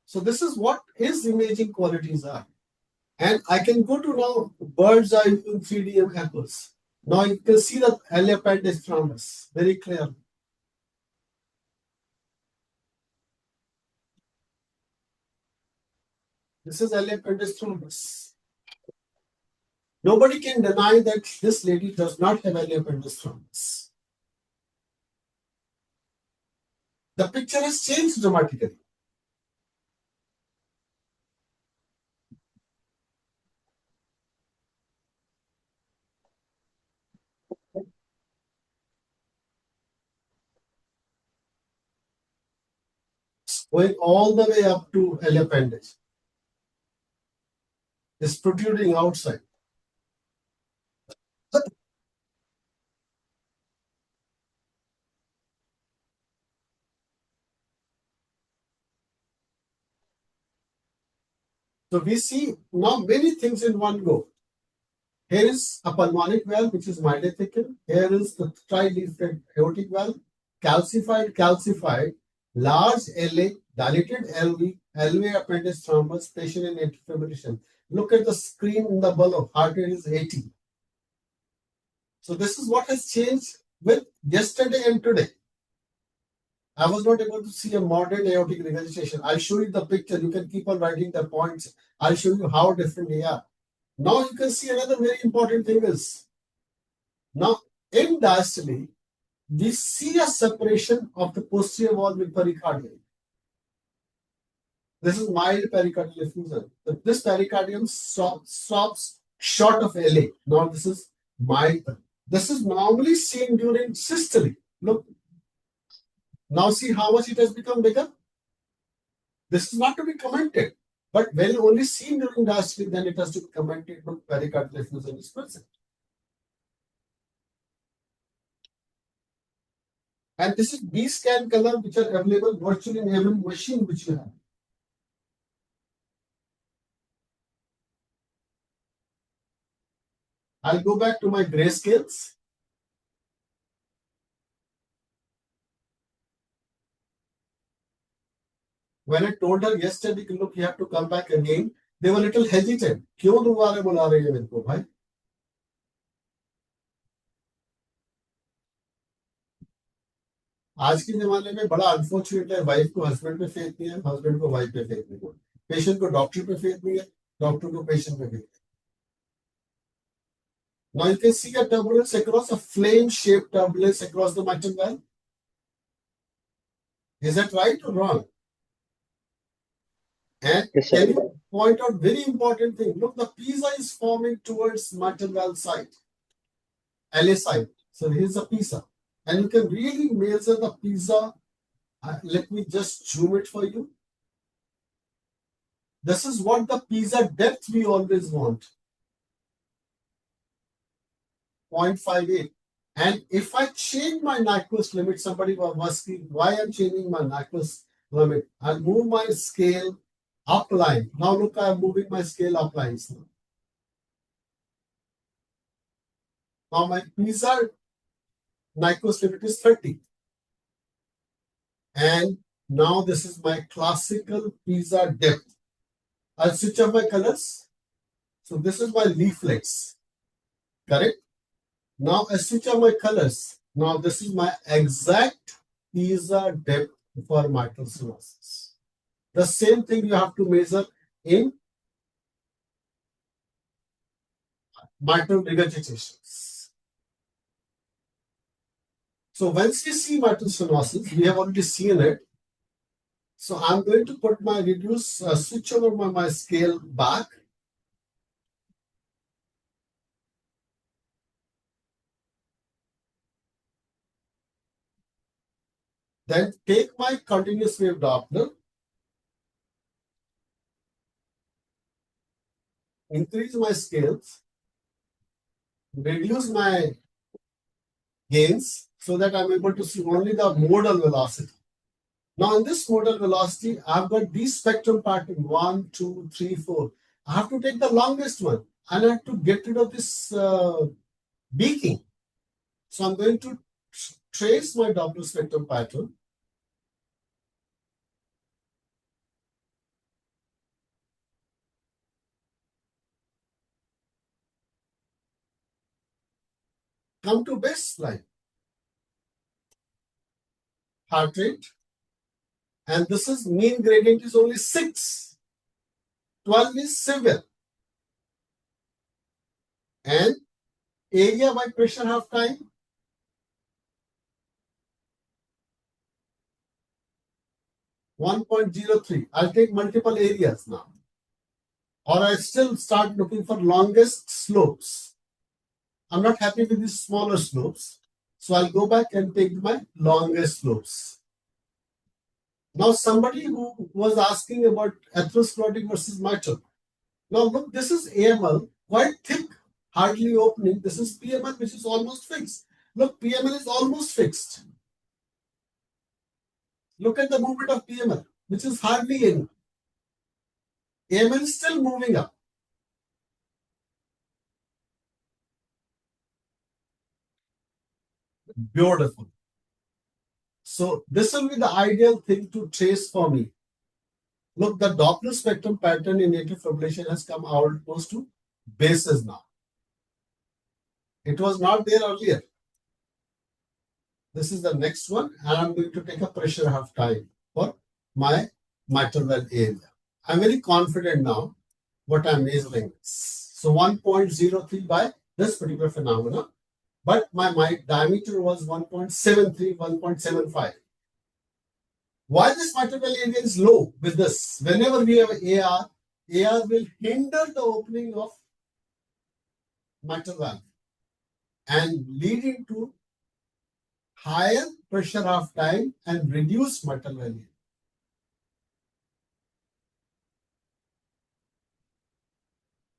So this is what his imaging qualities are. And I can go to now bird's eye view 3D apples. Now you can see the LA appendage thrombus very clearly. This is LA appendage thrombus. Nobody can deny that this lady does not have LA appendage thrombus. The picture has changed dramatically. Going all the way up to LA appendage. It's protruding outside. So we see now many things in one go. Here is a pulmonic valve, which is mildly thickened. Here is the tri-leaflet aortic valve, calcified, large LA, dilated LV, LV appendage thrombus, patient in atrial fibrillation. Look at the screen in the below. Heart rate is 80. So this is what has changed with yesterday and today. I was not able to see a modern aortic regurgitation. I'll show you the picture. You can keep on writing the points. I'll show you how different they are. Now you can see another very important thing is, now in diastole, we see a separation of the posterior wall with pericardium. This is mild pericardial effusion. This pericardium stops short of LA. Now this is mild. This is normally seen during systole. Look. Now see how much it has become bigger? This is not to be commented. But when only seen during diastole, then it has to be commented when pericardial effusion is present. And this is B-scan color, which are available virtually in every machine which you have. I'll go back to my grayscales. When I told her yesterday, look, you have to come back again, they were a little hesitant. क्यों दोबारा बुला रही है मेरे को भाई? आज के जमाने में बड़ा अनफॉर्चुनेट है, वाइफ को हस्बैंड पे फेथ नहीं है, हस्बैंड को वाइफ पे फेथ नहीं है, पेशेंट को डॉक्टर पे फेथ नहीं है, डॉक्टर को पेशेंट पे फेथ नहीं है. Now you can see a turbulence across, a flame-shaped turbulence across the mitral valve. Is that right or wrong? And Yes, sir. can you point out very important thing? Look, the pisa is forming towards mitral valve side, LA side. So here's a pisa. And you can really measure the pizza. Let me just zoom it for you. This is what the pizza depth we always want. 0.58. And if I change my Nyquist limit, somebody was asking why I'm changing my Nyquist limit. I'll move my scale up line. Now look, I'm moving my scale up lines now. Now my pizza Nyquist limit is 30. And now this is my classical pizza depth. I'll switch up my colors. So this is my leaflets. Correct? Now I switch up my colors. Now this is my exact pizza depth for mitral stenosis. The same thing you have to measure in mitral regurgitations. So once we see mitral stenosis, we have already seen it. So I'm going to put my switch over my scale back. Then take my continuous wave Doppler, increase my scales, reduce my gains so that I'm able to see only the modal velocity. Now in this modal velocity, I've got these spectrum pattern 1, 2, 3, 4. I have to take the longest one and I have to get rid of this beaking. So I'm going to trace my Doppler spectrum pattern. Come to baseline. Heart rate. And this is mean gradient is only 6. 12 is severe. And area by pressure half time. 1.03. I'll take multiple areas now. Or I still start looking for longest slopes. I'm not happy with these smaller slopes. So I'll go back and take my longest slopes. Now somebody who was asking about atherosclerotic versus mitral. Now look, this is AML, quite thick, hardly opening. This is PML, which is almost fixed. Look, PML is almost fixed. Look at the movement of PML, which is hardly any. AML is still moving up. Beautiful. So this will be the ideal thing to trace for me. Look, the Doppler spectrum pattern in atrial fibrillation has come out close to bases now. It was not there earlier. This is the next one, and I'm going to take a pressure half time for my mitral valve area. I'm very confident now what I'm measuring. So 1.03 by this particular phenomena, but my diameter was 1.73, 1.75. Why this mitral valve area is low with this? Whenever we have AR will hinder the opening of mitral valve and leading to higher pressure half time and reduced mitral valve.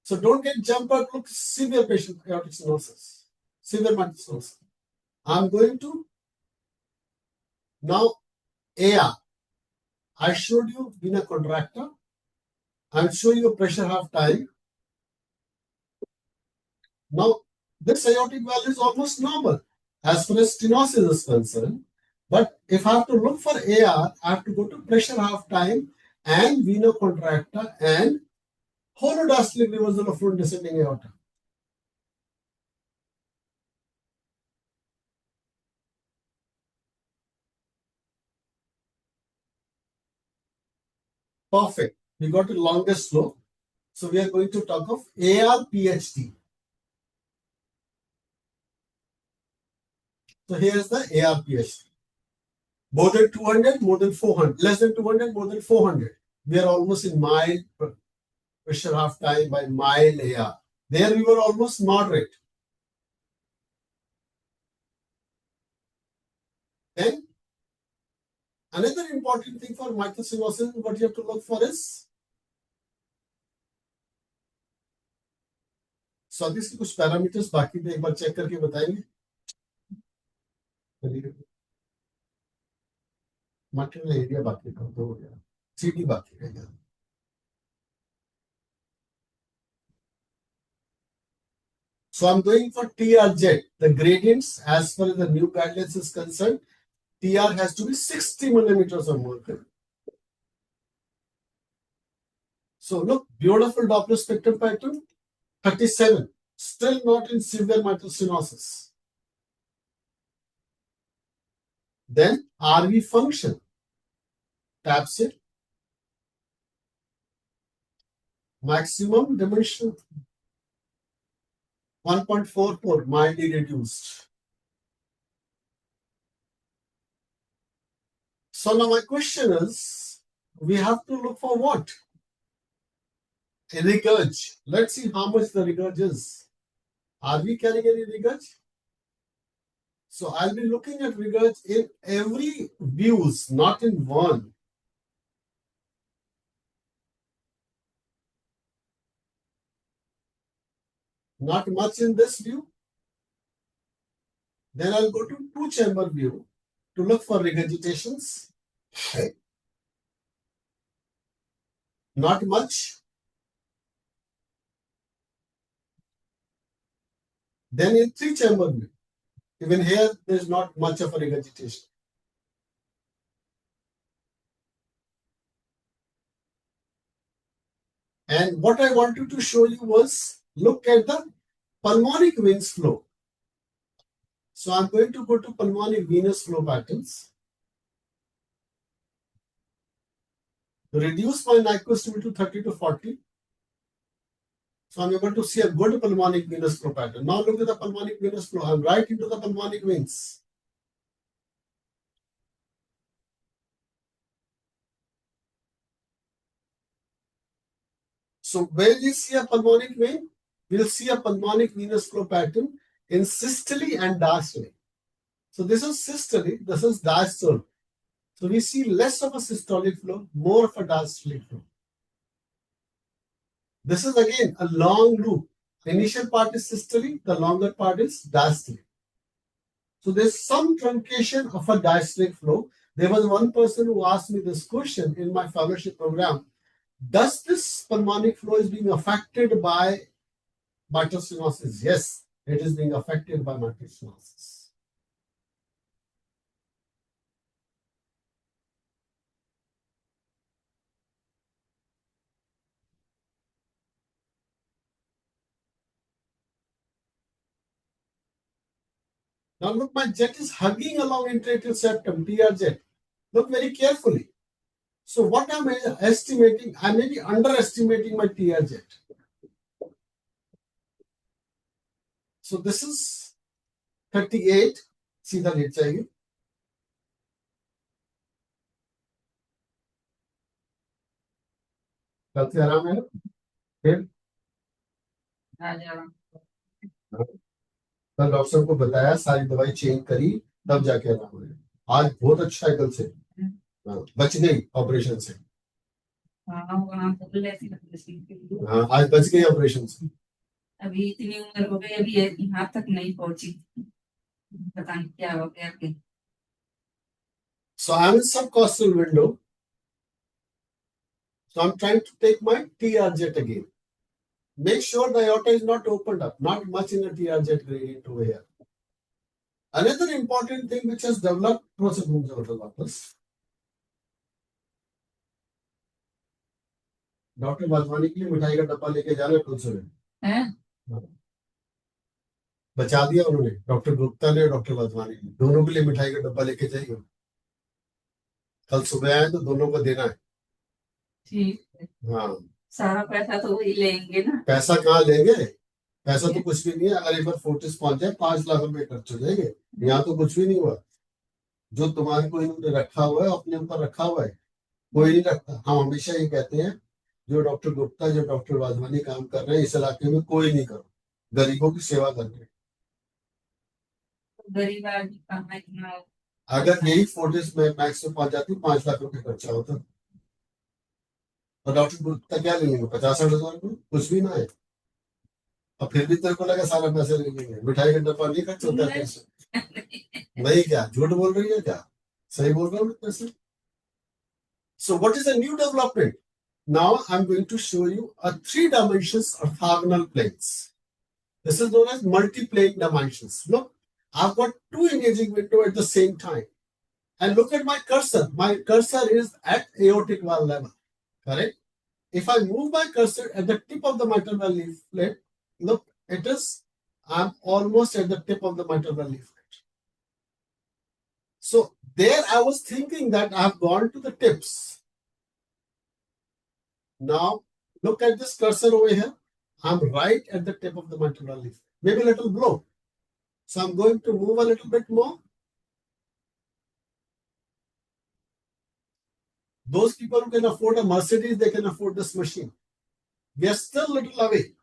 So don't get jumped out. Look, severe patient aortic stenosis, severe mitral stenosis. I'm going to now AR. I showed you vena contracta. I'm showing you pressure half time. Now this aortic valve is almost normal as far as stenosis is concerned. But if I have to look for AR, I have to go to pressure half time and vena contracta and holodiastolic reversal of fluid descending aorta. Perfect. We got the longest slope. So we are going to talk of AR PhD. So here's the AR PhD. More than 200, more than 400. Less than 200, more than 400. We are almost in mild pressure half time by mild AR. There we were almost moderate. Then another important thing for mitral stenosis, what you have to look for is स्वादिश के कुछ parameters बाकी थे, एक बार check करके बताएंगे। Material area बाकी था, तो हो गया, सीटी बाकी रह गया। So I'm going for TRZ. The gradients, as far as the new guidelines is concerned, TR has to be 60 millimeters or more. So look, beautiful Doppler spectrum pattern, 37. Still not in severe mitral stenosis. Then RV function, taps it, maximum dimension 1.44, mildly reduced. So now my question is, we have to look for what? A regurg. Let's see how much the regurg is. Are we carrying any regurg? So I'll be looking at regurg in every views, not in one. Not much in this view. Then I'll go to two-chamber view to look for regurgitations. Not much. Then in three-chamber view, even here there's not much of a regurgitation. And what I wanted to show you was, look at the pulmonic veins flow. So I'm going to go to pulmonic venous flow patterns. Reduce my Nyquist to 30 to 40. So I'm able to see a good pulmonic venous flow pattern. Now look at the pulmonic venous flow. I'm right into the pulmonic veins. So where we see a pulmonic vein, we'll see a pulmonic venous flow pattern in systole and diastole. So this is systole, this is diastole. So we see less of a systolic flow, more of a diastolic flow. This is again a long loop. The initial part is systole, the longer part is diastole. So there's some truncation of a diastolic flow. There was one person who asked me this question in my fellowship program. Does this pulmonic flow is being affected by mitral stenosis? Yes, it is being affected by mitral stenosis. Now look, my jet is hugging along intraatrial septum, TRZ. Look very carefully. So what am I estimating? I may be underestimating my TRZ. So this is 38. सीधा late जाएगी. कल से आराम है. फिर कल doctor साहब को बताया, सारी दवाई चेंज करी, तब जाके आराम हुआ. आज बहुत अच्छा है, कल से बच गई ऑपरेशन से. हाँ, आज बच गई ऑपरेशन से. अभी इतनी उम्र हो गई, अभी यहाँ तक नहीं पहुंची, पता नहीं क्या हो गया कि. So I'm in subcostal window. So I'm trying to take my TRZ again. Make sure the aorta is not opened up, not much in the TRZ gradient over here. Another important thing which has developed, doctor Wadhwani के लिए मिठाई का डब्बा लेके जाना है police ने. बचा दिया उन्होंने, डॉक्टर गुप्ता ने और डॉक्टर वाधवानी ने, दोनों के लिए मिठाई का डब्बा लेके जाइए. कल सुबह आए तो दोनों को देना है. ठीक है. हाँ, सारा पैसा तो वही लेंगे ना. पैसा कहाँ लेंगे, पैसा तो कुछ भी नहीं है. अगर एक बार फोर्टिस पहुंच जाए 5 लाख रुपए खर्च हो जाएंगे. यहाँ तो कुछ भी नहीं हुआ. जो तुम्हारे को इन्होंने रखा हुआ है अपने ऊपर रखा हुआ है, कोई नहीं रखता. हम हमेशा ये कहते हैं, जो डॉक्टर गुप्ता, जो डॉक्टर वाधवानी काम कर रहे हैं इस इलाके में, कोई नहीं करो, गरीबों की सेवा कर रहे हैं. गरीब आदमी कहाँ इतना. अगर यही फोर्टिस में मैक्स में पहुंच जाती 5 लाख रुपए खर्चा होता, और डॉक्टर बोलता क्या ले लेंगे 50-60 हजार रुपये, कुछ भी ना है, और फिर भी तेरे को लगा सारा पैसे ले लेंगे, मिठाई का डब्बा नहीं खर्च होता है पैसे, नहीं क्या झूठ बोल रही है क्या, सही बोल रहा हूँ पैसे. So what is a new development? Now I'm going to show you a 3 dimensions orthogonal planes. This is known as multi-plane dimensions. Look, I've got 2 imaging windows at the same time. And look at my cursor. My cursor is at aortic valve level. Correct? If I move my cursor at the tip of the mitral valve leaflet, look, I'm almost at the tip of the mitral valve leaflet. So there I was thinking that I've gone to the tips. Now, look at this cursor over here. I'm right at the tip of the mitral valve leaf. Maybe a little below. So I'm going to move a little bit more. Those people who can afford a Mercedes, they can afford this machine. We are still a little away.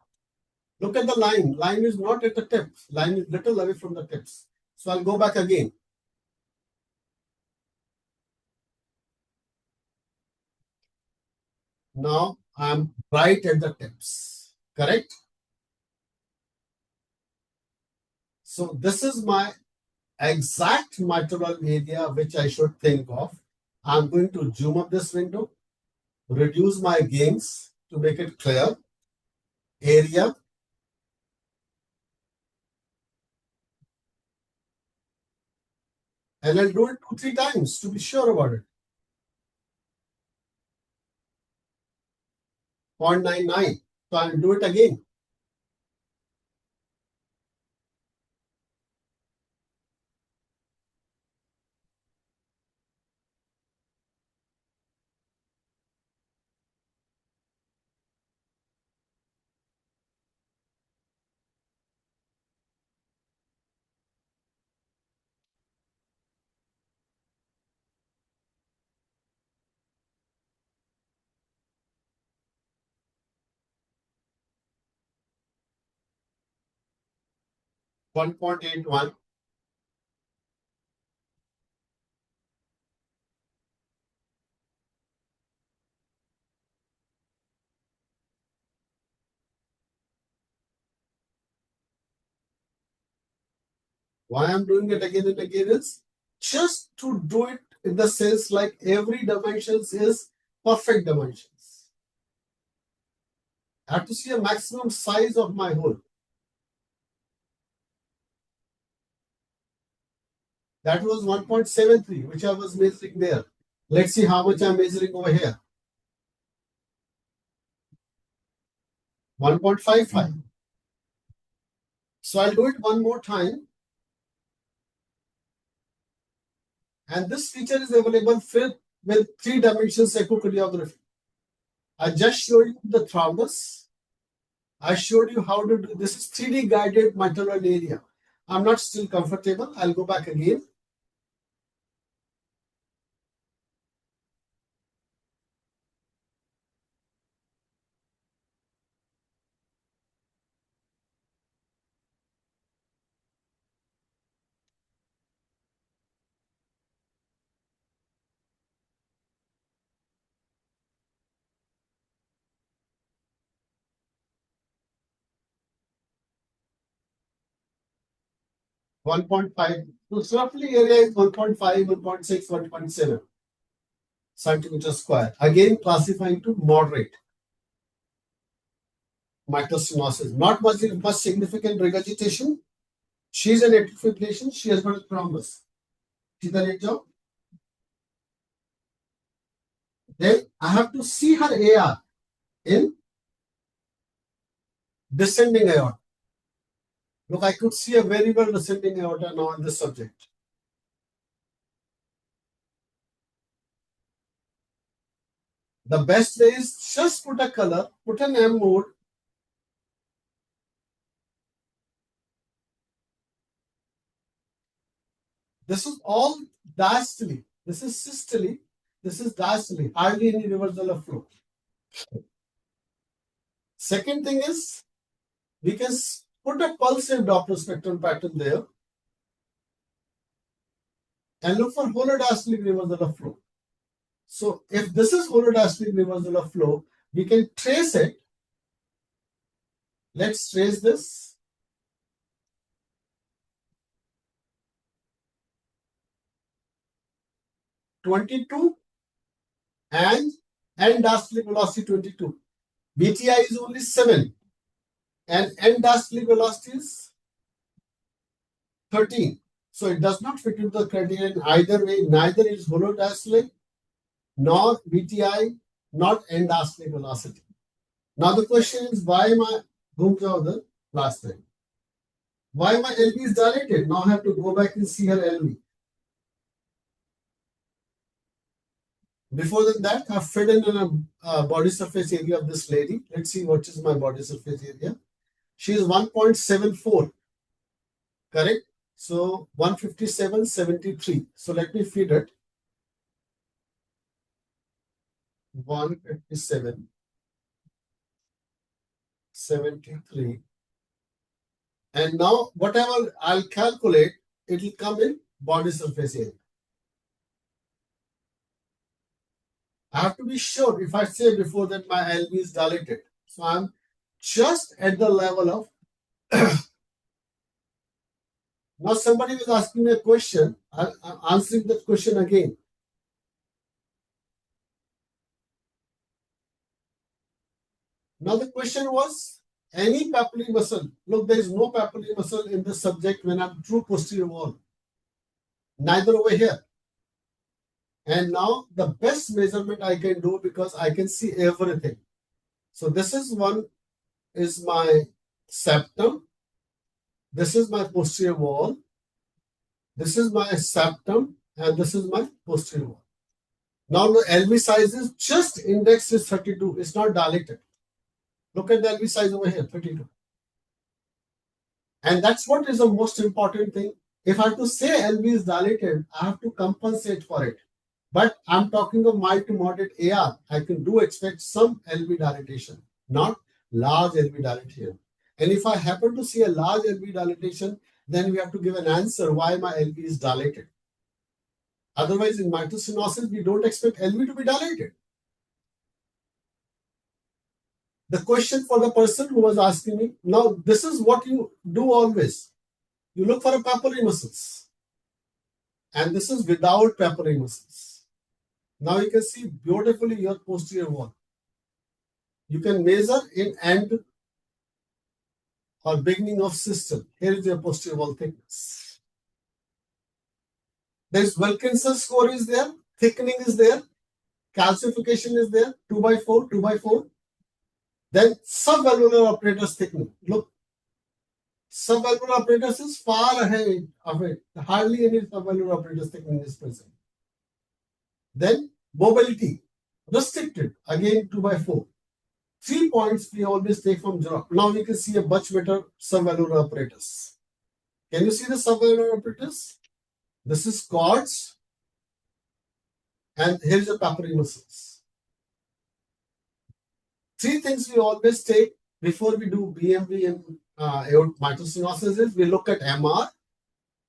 Look at the line. Line is not at the tips. Line is little away from the tips. So I'll go back again. Now I'm right at the tips. Correct? So this is my exact mitral valve area which I should think of. I'm going to zoom up this window, reduce my gains to make it clear, area, and I'll do it 2-3 times to be sure about it. 0.99. So I'll do it again. One 1.81. Why I'm doing it again and again is just to do it in the sense like every dimensions is perfect dimensions. I have to see a maximum size of my hole. That was 1.73, which I was measuring there. Let's see how much I'm measuring over here. 1.55. So I'll do it one more time. And this feature is available with 3 dimensions echocardiography. I just showed you the thrombus. I showed you how to do this is 3D guided mitral valve area. I'm not still comfortable. I'll go back again. One 1.5. So roughly area is 1.5, 1.6, 1.7 centimeter square. Again, classifying to moderate mitral stenosis. Not much significant regurgitation. She's an atrial fibrillation. She has got a thrombus. See the leg job? Then I have to see her AR in descending aorta. Look, I could see a very well descending aorta now in this subject. The best way is just put a color, put an M mode. This is all diastole. This is systole. This is diastole. Hardly any reversal of flow. Second thing is, we can put a pulsive Doppler spectrum pattern there. and look for holodiastolic reversal of flow. So if this is holodiastolic reversal of flow, we can trace it. Let's trace this. (22) and end diastolic velocity 22. BTI is only 7 and end diastolic velocity is 13. So it does not fit into the criterion either way. Neither is holodiastolic nor BTI, not end diastolic velocity. Now the question is, why am I going to the last time? Why my LV is dilated? Now I have to go back and see her LV. Before than that, I've fed in a body surface area of this lady. Let's see what is my body surface area. She is 1.74, correct? So 157.73. So let me feed it. 157.73. And now whatever I'll calculate, it will come in body surface area. I have to be sure. If I say before that my LV is dilated, so I'm just at the level of. Now somebody was asking me a question. I'm answering that question again. Now the question was, any papillary muscle. Look, there is no papillary muscle in the subject when I'm through posterior wall. Neither over here. And now the best measurement I can do, because I can see everything. So this is my septum. This is my posterior wall. This is my septum, and this is my posterior wall. Now the LV size is just index is 32. It's not dilated. Look at the LV size over here, 32. And that's what is the most important thing. If I have to say LV is dilated, I have to compensate for it. But I'm talking of mild to moderate AR. I do expect some LV dilatation, not large LV dilatation. And if I happen to see a large LV dilatation, then we have to give an answer why my LV is dilated. Otherwise, in mitral stenosis, we don't expect LV to be dilated. The question for the person who was asking me, now this is what you do always. You look for a papillary muscles. And this is without papillary muscles. Now you can see beautifully your posterior wall. You can measure in end or beginning of system. Here is your posterior wall thickness. There's Wilkinson score is there, thickening is there, calcification is there, 2/4, 2/4. Then subvalvular apparatus thickening. Look, subvalvular apparatus is far ahead of it. Hardly any subvalvular apparatus thickening is present. Then mobility, restricted, again 2/4. 3 points we always take from Jura. Now we can see a much better subvalvular apparatus. Can you see the subvalvular apparatus? This is cords, and here's the papillary muscles. 3 things we always take before we do BMV and mitral stenosis is we look at MR,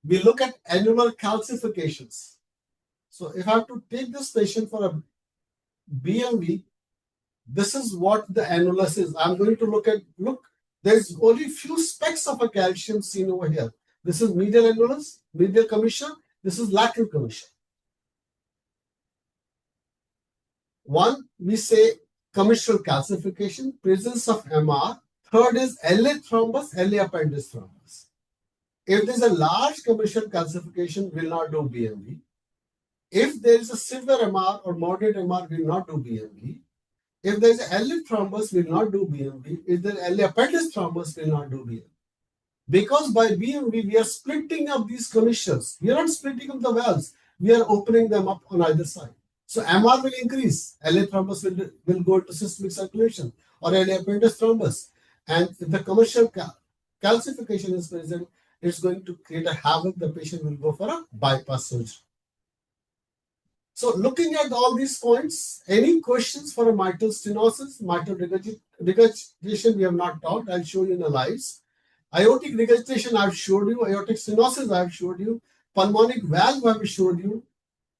we look at annular calcifications. So if I have to take this patient for a BMV, this is what the annulus is. I'm going to look, there's only few specks of a calcium seen over here. This is medial annulus, medial commissure, this is lateral commissure. One, we say commissural calcification, presence of MR. Third is LA thrombus, LA appendage thrombus. If there's a large commissural calcification, we'll not do BMV. If there is a severe MR or moderate MR, we'll not do BMV. If there is a LA thrombus, we'll not do BMV. If there is LA appendage thrombus, we'll not do BMV. Because by BMV, we are splitting up these commissures. We are not splitting up the valves. We are opening them up on either side. So MR will increase. LA thrombus will go to systemic circulation, or LA appendage thrombus. And if the commercial calcification is present, it's going to create a havoc. The patient will go for a bypass surgery. So looking at all these points, any questions for a mitral stenosis, mitral regurgitation we have not talked. I'll show you in the lives. Aortic regurgitation I've showed you. Aortic stenosis I've showed you. pulmonic valve I showed you.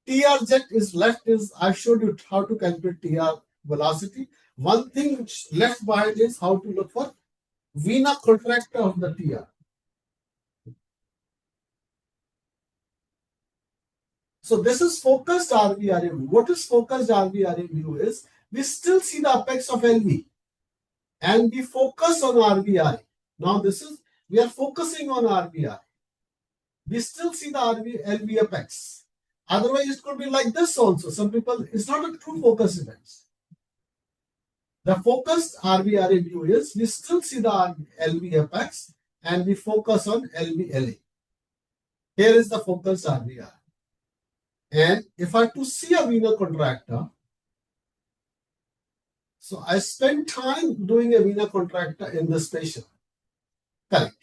TR jet is left is, I showed you how to calculate TR velocity. One thing which left behind is how to look for vena contracta of the TR. So this is focused RVRA view. What is focused RVRA view is, we still see the apex of LV and we focus on RVRA. Now this is, we are focusing on RVRA. We still see the LV apex. Otherwise it could be like this also. Some people, it's not a true focus event. The focused RVRA view is, we still see the LV apex and we focus on LVLA. Here is the focused RVRA. And if I have to see a vena contracta, so I spend time doing a vena contracta in this patient. Correct.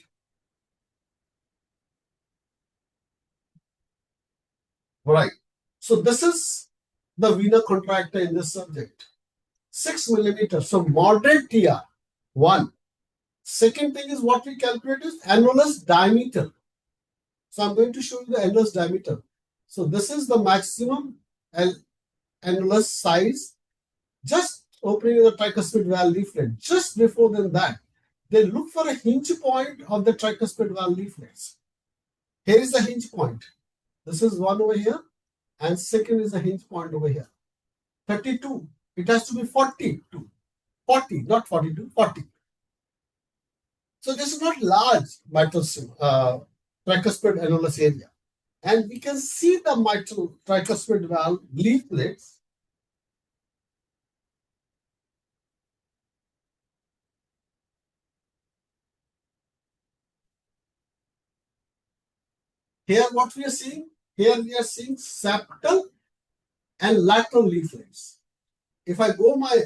Right. So this is the vena contracta in this subject. 6 millimeters. So moderate TR. One. Second thing is what we calculate is annulus diameter. So I'm going to show you the annulus diameter. So this is the maximum annulus size. Just opening the tricuspid valve leaflet. Just before than that, they look for a hinge point of the tricuspid valve leaflets. Here is the hinge point. This is one over here, and second is the hinge point over here. 32. It has to be 42. 40, not 42, 40. So this is not large mitral tricuspid annulus area. And we can see the mitral tricuspid valve leaflets. Here what we are seeing? Here we are seeing septal and lateral leaflets. If I go my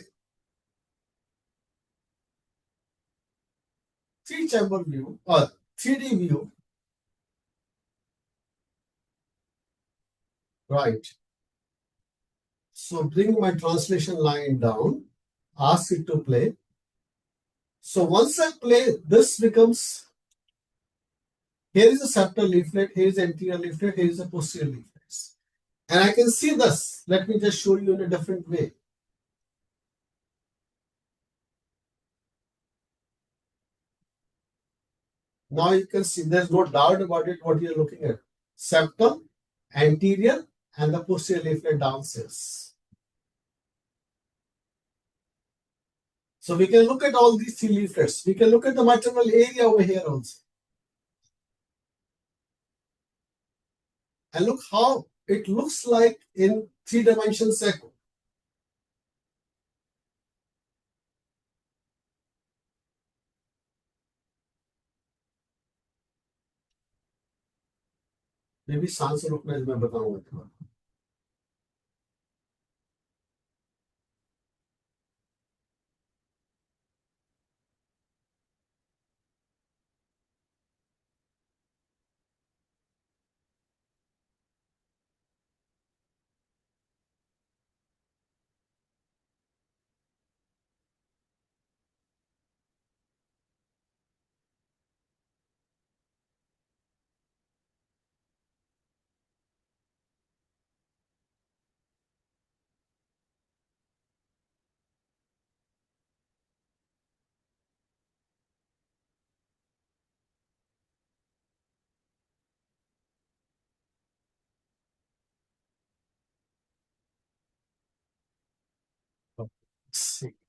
3-chamber view or 3D view, right. So bring my translation line down, ask it to play. So once I play, this becomes, here is a septal leaflet, here is the anterior leaflet, here is the posterior leaflet. And I can see this. Let me just show you in a different way. Now you can see there's no doubt about it what you're looking at. Septal, anterior, and the posterior leaflet downstairs. So we can look at all these 3 leaflets. We can look at the mitral area over here also. And look how it looks like in 3-dimensional echo. Maybe सांस रोकना मैं बताऊंगा.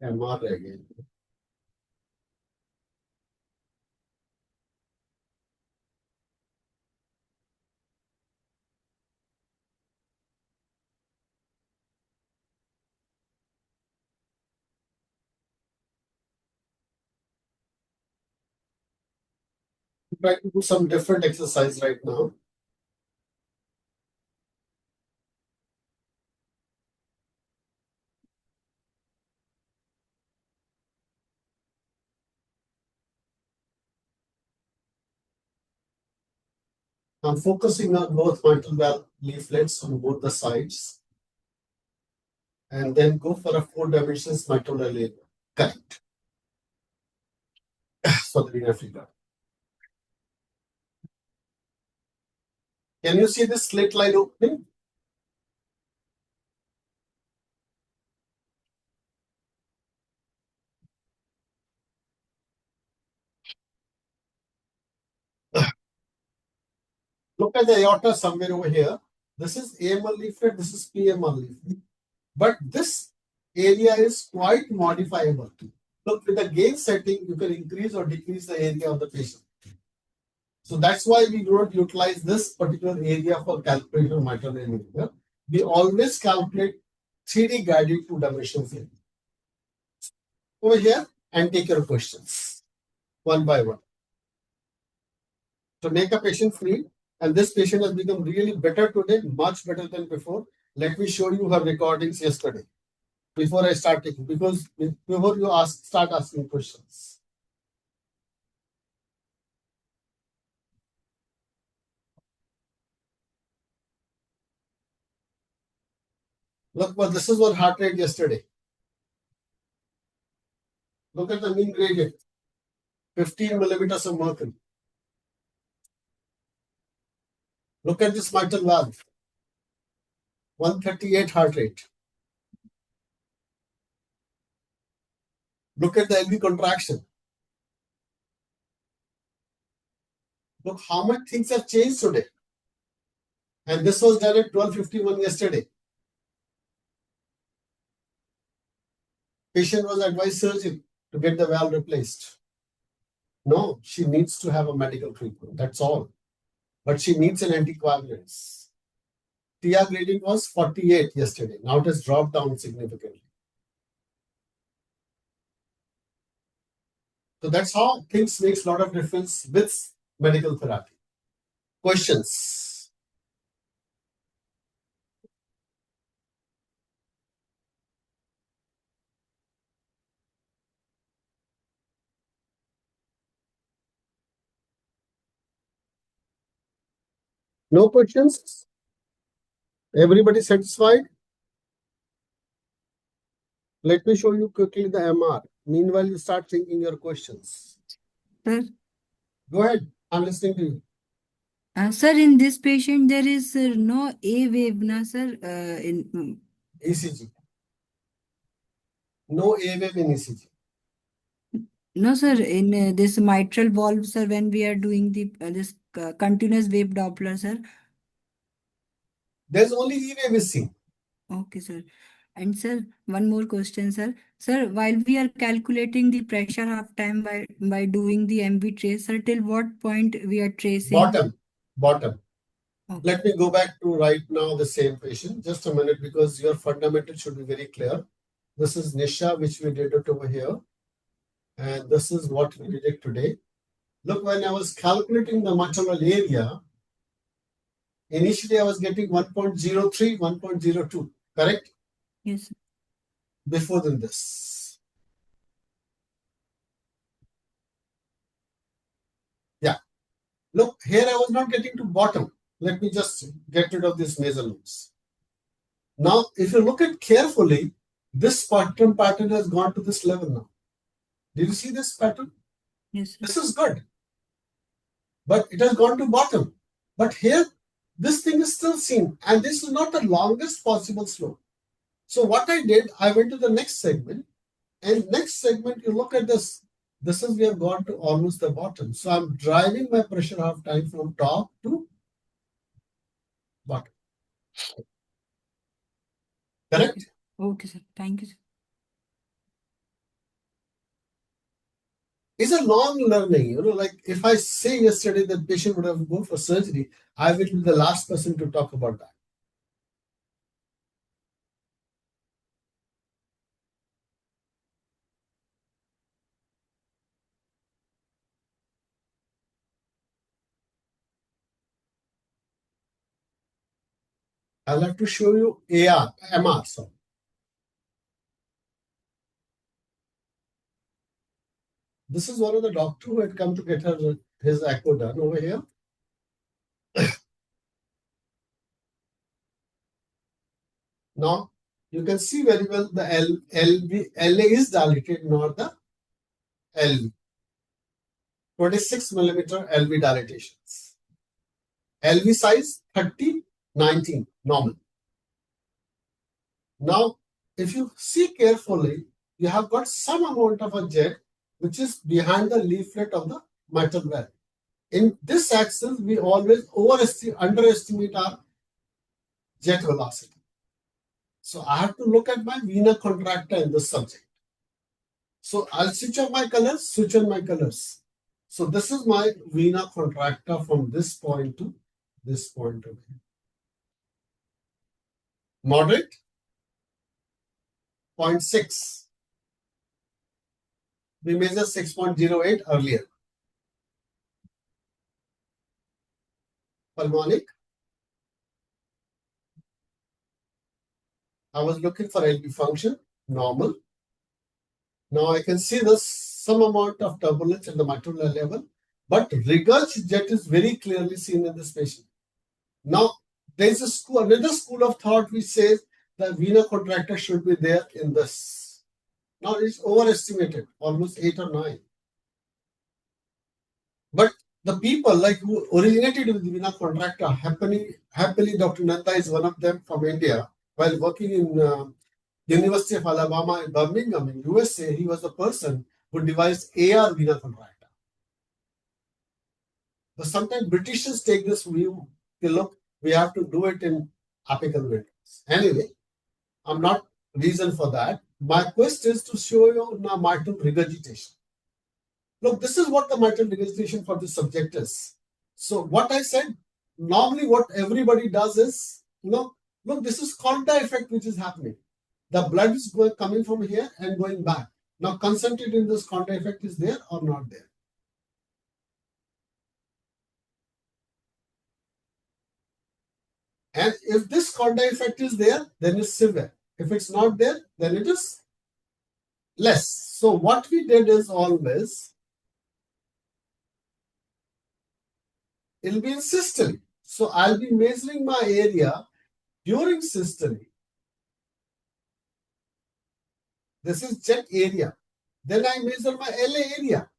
MR रह गए. Try to do some different exercise right now. I'm focusing on both mitral valve leaflets on both the sides. And then go for a 4-dimensional mitral valve. Correct. For the vena figure. Can you see this slit line opening? Look at the aorta somewhere over here. This is AML leaflet, this is PML leaflet. But this area is quite modifiable. Look, with the gain setting, you can increase or decrease the area of the patient. So that's why we don't utilize this particular area for calculation of mitral area. We always calculate 3D guided two-dimensional area. Over here and take your questions one by one. So make a patient free, and this patient has become really better today, much better than before. Let me show you her recordings yesterday before I start taking, because before you start asking questions. Look, well, this is what heart rate yesterday. Look at the mean gradient, 15 millimeters of mercury. Look at this mitral valve, 138 heart rate. Look at the LV contraction. Look how much things have changed today. And this was done at 12:51 yesterday. Patient was advised surgery to get the valve replaced. No, she needs to have a medical treatment. That's all. But she needs an anticoagulant. TR gradient was 48 yesterday. Now it has dropped down significantly. So that's how things makes a lot of difference with medical therapy. Questions? No questions? Everybody satisfied? Let me show you quickly the MR. Meanwhile, you start thinking your questions. Sir, Go ahead. I'm listening to you. sir, in this patient, there is no A wave, na, sir? ECG. No A wave in ECG. No, sir, in this mitral valve, sir, when we are doing the this continuous wave Doppler, sir. There's only E wave is seen. Okay, sir. And sir, one more question, sir. Sir, while we are calculating the pressure half time by doing the MV trace, sir, till what point we are tracing? Bottom. Okay. Let me go back to right now the same patient. Just a minute, because your fundamental should be very clear. This is Nisha, which we did it over here. And this is what we did it today. Look, when I was calculating the mitral area, initially I was getting 1.03, 1.02, correct? Yes, sir. Before than this. Yeah. Look, here I was not getting to bottom. Let me just get rid of these measurements. Now, if you look at carefully, this pattern has gone to this level now. Did you see this pattern? Yes, sir. This is good. But it has gone to bottom. But here, this thing is still seen. And this is not the longest possible slope. So what I did, I went to the next segment. And next segment, you look at this. This is, we have gone to almost the bottom. So I'm driving my pressure half time from top to bottom. Correct? Okay, sir. Thank you, sir. It's a long learning, like if I say yesterday that patient would have gone for surgery, I will be the last person to talk about that. I'll have to show you MR, sorry. This is one of the doctor who had come to get his echo done over here. Now, you can see very well the LA is dilated, not the LV. 26 millimeter LV dilatations. LV size 30, 19, normal. Now, if you see carefully, you have got some amount of a jet which is behind the leaflet of the mitral valve. In this axis, we always underestimate our jet velocity. So I have to look at my vena contracta in this subject. So I'll switch on my colors, switch on my colors. So this is my vena contracta from this point to this point over here. Moderate, 0.6. We measured 6.08 earlier. Pulmonic. I was looking for LV function, normal. Now I can see there's some amount of turbulence at the mitral level, but regurg jet is very clearly seen in this patient. Now, there's another school of thought which says the vena contracta should be there in this. Now it's overestimated, almost 8 or 9. But the people like who originated with the vena contracta, happily Dr. Nanda is one of them from India, while working in University of Alabama in Birmingham in USA, he was the person who devised AR vena contracta. But sometimes Britishers take this view, they look, we have to do it in apical windows. Anyway, I'm not reason for that. My quest is to show you now mitral regurgitation. Look, this is what the mitral regurgitation for this subject is. So what I said, normally what everybody does is, look, this is Conta effect which is happening. The blood is coming from here and going back. Now concentrate in this Conta effect is there or not there. And if this Conta effect is there, then it's severe. If it's not there, then it is less. So what we did is always, it'll be in systole. So I'll be measuring my area during systole. This is jet area. Then I measure my LA area.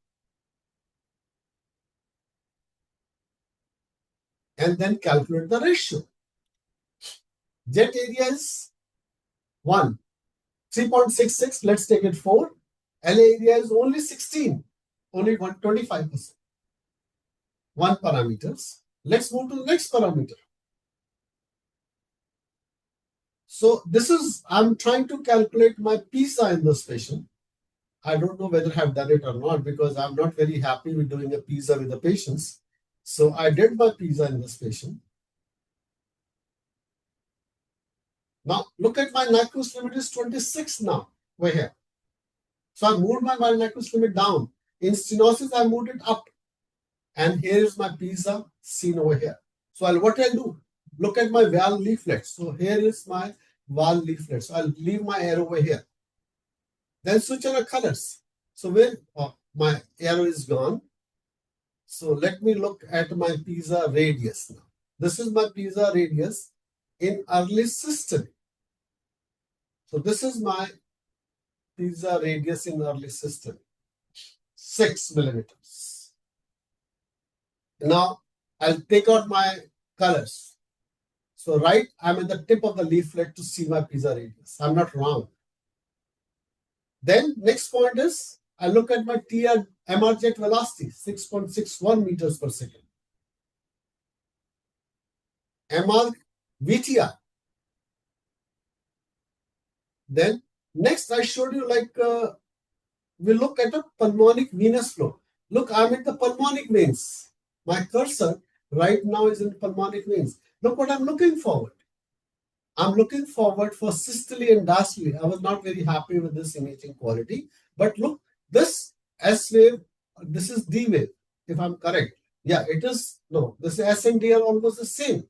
And then calculate the ratio. Jet area is 1. 3.66, let's take it 4. LA area is only 16, only 125%. 1 parameters. Let's move to the next parameter. So this is, I'm trying to calculate my PISA in this patient. I don't know whether I've done it or not because I'm not very happy with doing a PISA with the patients. So I did my PISA in this patient. Now look at my Nyquist limit is 26 now, over here. So I moved my Nyquist limit down. In stenosis, I moved it up. And here is my PISA seen over here. So what I'll do, look at my valve leaflet. So here is my valve leaflet. So I'll leave my arrow over here. Then switch on the colors. So where my arrow is gone. So let me look at my PISA radius now. This is my PISA radius in early systole. So this is my PISA radius in early systole. 6 millimeters. Now I'll take out my colors. So right, I'm at the tip of the leaflet to see my PISA radius. I'm not wrong. Then next point is, I look at my MR jet velocity, 6.61 meters per second. MR VTR. Then next I showed you we look at a pulmonic venous flow. Look, I'm in the pulmonic veins. My cursor right now is in pulmonic veins. Look what I'm looking forward. I'm looking forward for systole and diastole. I was not very happy with this imaging quality. But look, this S wave, this is D wave, if I'm correct. Yeah, it is. No, this S and D are almost the same.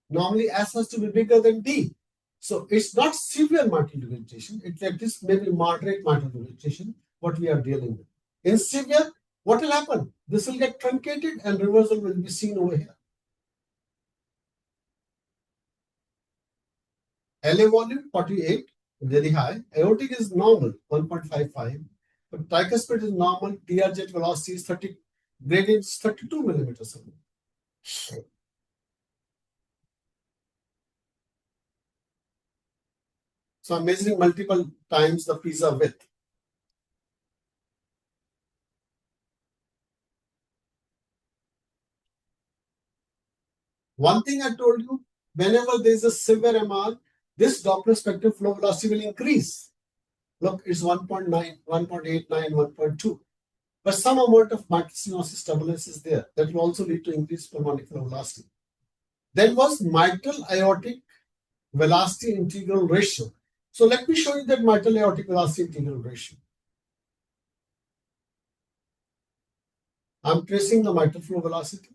Normally, S has to be bigger than D. So it's not severe mitral regurgitation. It's at least maybe moderate mitral regurgitation, what we are dealing with. In severe, what will happen? This will get truncated and reversal will be seen over here. LA volume 48, very high. Aortic is normal, 1.55. But tricuspid is normal. TR jet velocity is 30, gradient is 32 millimeters. So I'm measuring multiple times the pizza width. One thing I told you, whenever there is a severe MR, this Doppler spectral flow velocity will increase. Look, it's 1.9, 1.89, 1.2. But some amount of mitral stenosis turbulence is there. That will also lead to increased pulmonic flow velocity. Then was mitral aortic velocity integral ratio. So let me show you that mitral aortic velocity integral ratio. I'm tracing the mitral flow velocity.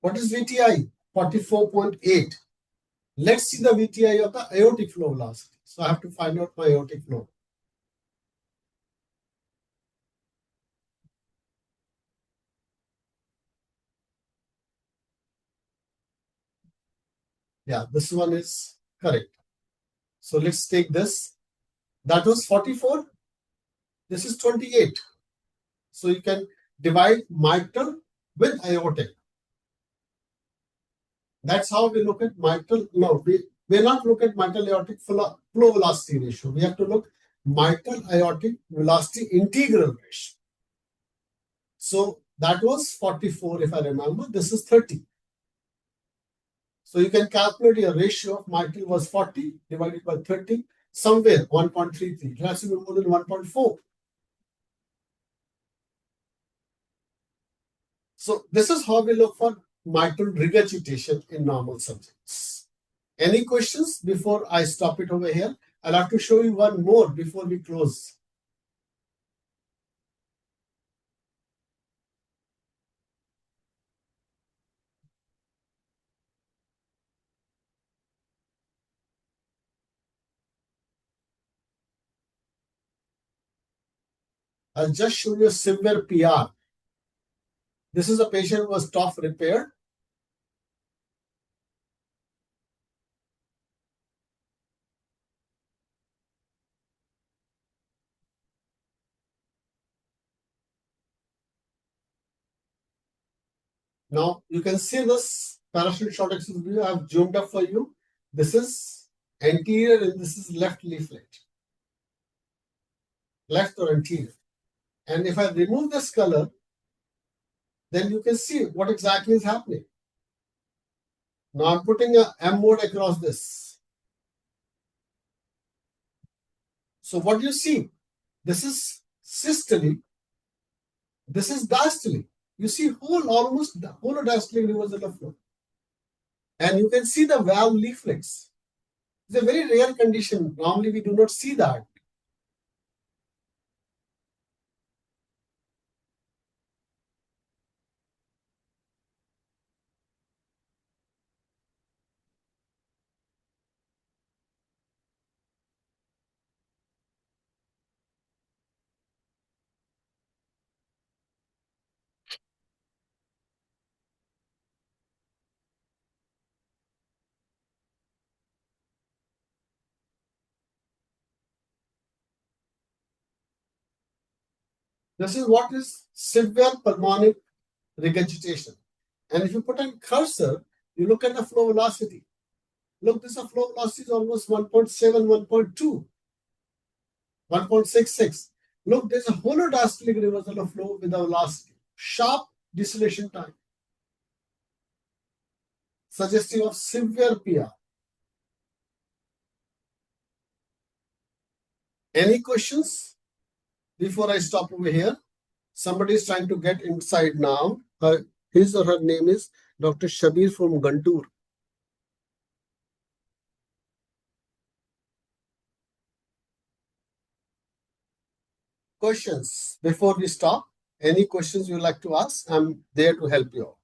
What is VTI? 44.8. Let's see the VTI of the aortic flow velocity. So I have to find out my aortic flow. Yeah, this one is correct. So let's take this. That was 44. This is 28. So you can divide mitral with aortic. That's how we look at mitral. No, we not look at mitral aortic flow velocity ratio. We have to look mitral aortic velocity integral ratio. So that was 44 if I remember. This is 30. So you can calculate your ratio of mitral was 40 divided by 30, somewhere 1.33. It has to be more than 1.4. So this is how we look for mitral regurgitation in normal subjects. Any questions before I stop it over here? I'll have to show you one more before we close. I'll just show you a severe PR. This is a patient who was TOF repaired. Now you can see this parachute short axis view I have zoomed up for you. This is anterior and this is left leaflet. Left or anterior. And if I remove this color, then you can see what exactly is happening. Now I'm putting a M mode across this. So what do you see? This is systole. This is diastole. You see almost the holodiastolic reversal of flow. And you can see the valve leaflets. It's a very rare condition. Normally we do not see that. This is what is severe pulmonic regurgitation. And if you put a cursor, you look at the flow velocity. Look, this flow velocity is almost 1.7, 1.2, 1.66. Look, there's a holodiastolic reversal of flow with the velocity. Sharp deceleration time. Suggestive of severe PR. Any questions before I stop over here? Somebody is trying to get inside now. His or her name is Dr. Shabir from Guntur. Questions before we stop? Any questions you'd like to ask? I'm there to help you out.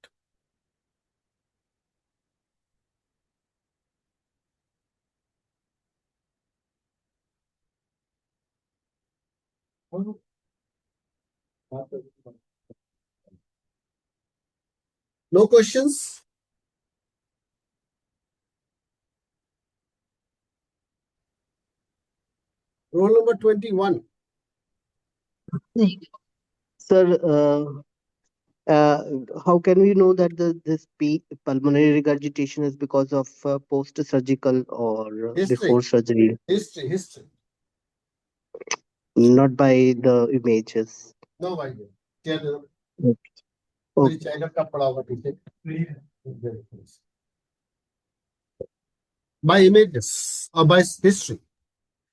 No questions? Roll number 21. Sir, Uh, how can we know that this pulmonary regurgitation is because of post-surgical or History, before surgery? history. Not by the images. No idea. क्या दे दो? मेरी Okay. चाय का cup पड़ा होगा पीछे. By images or by history.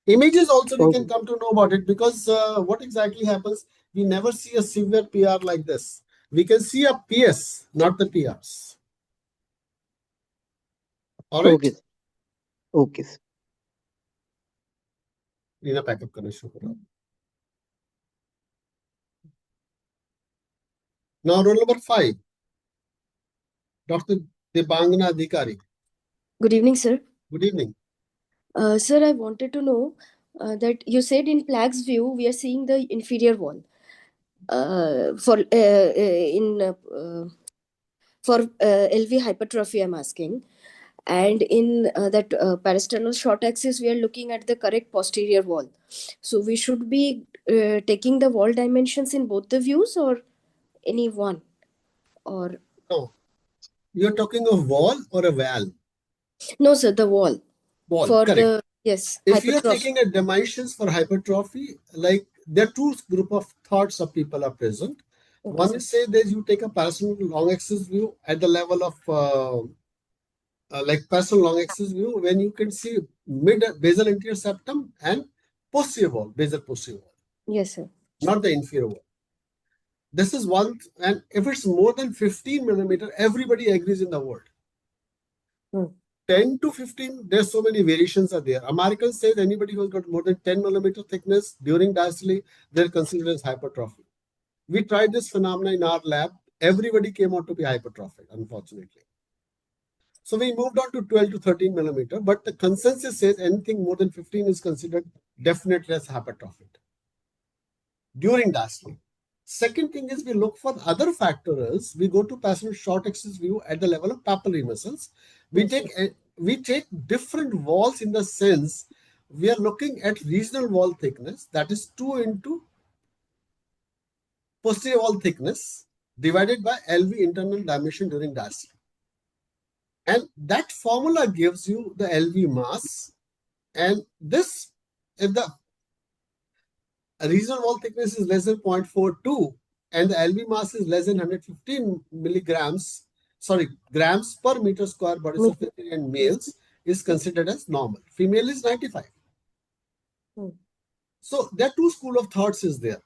Images also we can Okay. come to know about it, because what exactly happens, we never see a severe PR like this. We can see a PS, not the PRs. All right? Okay. Okay. Rina pack up करना शुरू करो. Now roll number 5, Dr. Debangana Adhikari. Good evening, sir. Good evening. Sir, I wanted to know that you said in Plaque's view, we are seeing the inferior wall. For LV hypertrophy, I'm asking. And in that parasternal short axis, we are looking at the correct posterior wall. So we should be taking the wall dimensions in both the views or any one? Or No, you're talking of wall or a valve? no, sir, the wall. Wall, For correct. the, yes, If you're hypertrophy. taking a dimensions for hypertrophy, like there are two group of thoughts of people are present. Okay, One sir. is say that you take a personal long axis view at the level of like personal long axis view, when you can see mid basal anterior septum and posterior wall, basal posterior wall, Yes, sir. not the inferior wall. This is one, and if it's more than 15 millimeter, everybody agrees in the world. Hmm. 10 to 15, there's so many variations are there. Americans say anybody who's got more than 10 millimeter thickness during diastole, they're considered as hypertrophy. We tried this phenomena in our lab. Everybody came out to be hypertrophic, unfortunately. So we moved on to 12 to 13 millimeter, but the consensus says anything more than 15 is considered definitely as hypertrophic during diastole. Second thing is we look for other factors. We go to passive short axis view at the level of papillary muscles. We take different walls in the sense we are looking at regional wall thickness, that is 2 into posterior wall thickness divided by LV internal dimension during diastole. And that formula gives you the LV mass. And this, if the regional wall thickness is less than 0.42 and the LV mass is less than 115 milligrams, grams per meter square body surface area in males, is considered as normal. Female is 95. Hmm. So there are two school of thoughts is there.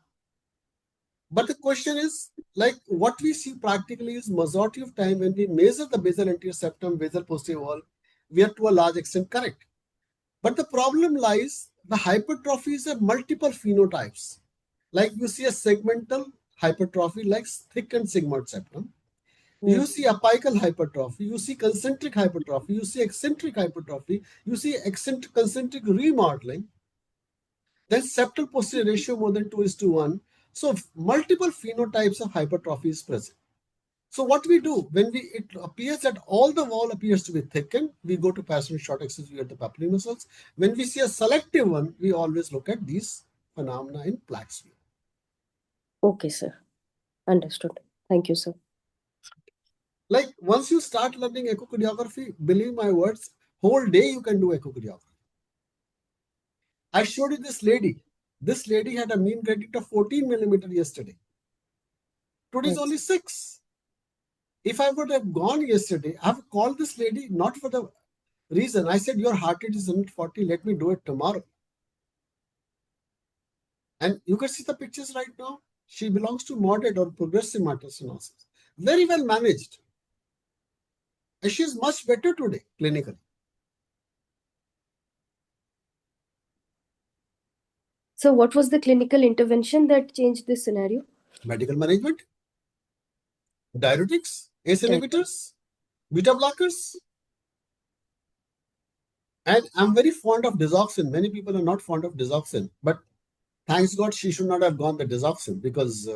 But the question is, like what we see practically is majority of time when we measure the basal anterior septum, basal posterior wall, we are to a large extent correct. But the problem lies, the hypertrophies are multiple phenotypes. Like you see a segmental hypertrophy like thickened sigmoid septum. You see apical hypertrophy, you see concentric hypertrophy, you see eccentric hypertrophy, you see eccentric concentric remodeling. Then septal posterior ratio more than 2:1. So multiple phenotypes of hypertrophy is present. So what we do when it appears that all the wall appears to be thickened, we go to passive short axis view at the papillary muscles. When we see a selective one, we always look at these phenomena in Plaque's view. Okay, sir. Understood. Thank you, sir. Like once you start learning echocardiography, believe my words, whole day you can do echocardiography. I showed you this lady. This lady had a mean gradient of 14 millimeter yesterday. Today is only 6. If I would have gone yesterday, I have called this lady not for the reason. I said, your heart rate is 140, let me do it tomorrow. And you can see the pictures right now. She belongs to moderate or progressive mitral stenosis. Very well managed. And she is much better today, clinically. So what was the clinical intervention that changed this scenario? Medical management, diuretics, ACE inhibitors, beta blockers. And I'm very fond of disoxin. Many people are not fond of disoxin, but thanks God she should not have gone the disoxin, because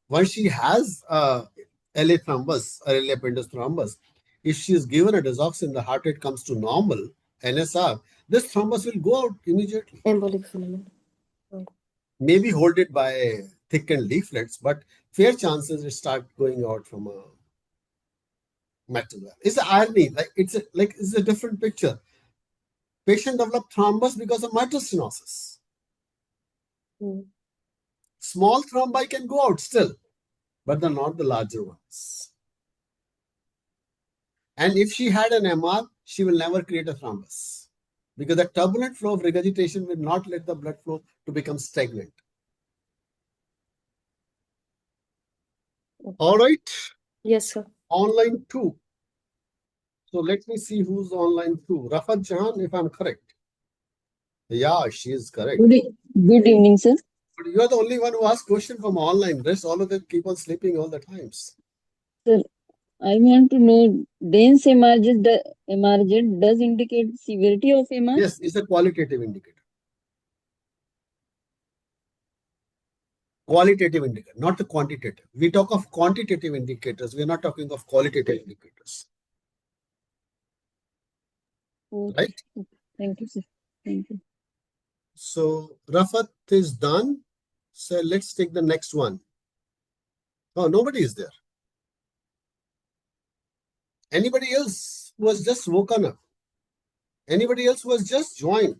once she has LA thrombus or LA appendage thrombus, if she is given a disoxin, the heart rate comes to normal, NSR, this thrombus will go out immediately. Embolic phenomenon. Maybe hold it by thickened leaflets, but fair chances it start going out from a metal valve. It's the irony, like it's a different picture. Patient developed thrombus because of mitral stenosis. Small thrombi can go out still, but they're not the larger ones. And if she had an MR, she will never create a thrombus because the turbulent flow of regurgitation will not let the blood flow to become stagnant. All right. Yes, sir. Online 2. So let me see who's online 2. Rafat Jahan, if I'm correct. Yeah, she is correct. Good evening, sir. But you're the only one who asked question from online. Rest all of them keep on sleeping all the times. Sir, I want to know dense MRZ does indicate severity of MR? Yes, it's a qualitative indicator. Qualitative indicator, not the quantitative. We talk of quantitative indicators. We are not talking of qualitative indicators. Okay. Right? Thank you, sir. Thank you. So Rafat is done. So let's take the next one. Oh, nobody is there. Anybody else who has just woken up? Anybody else who has just joined?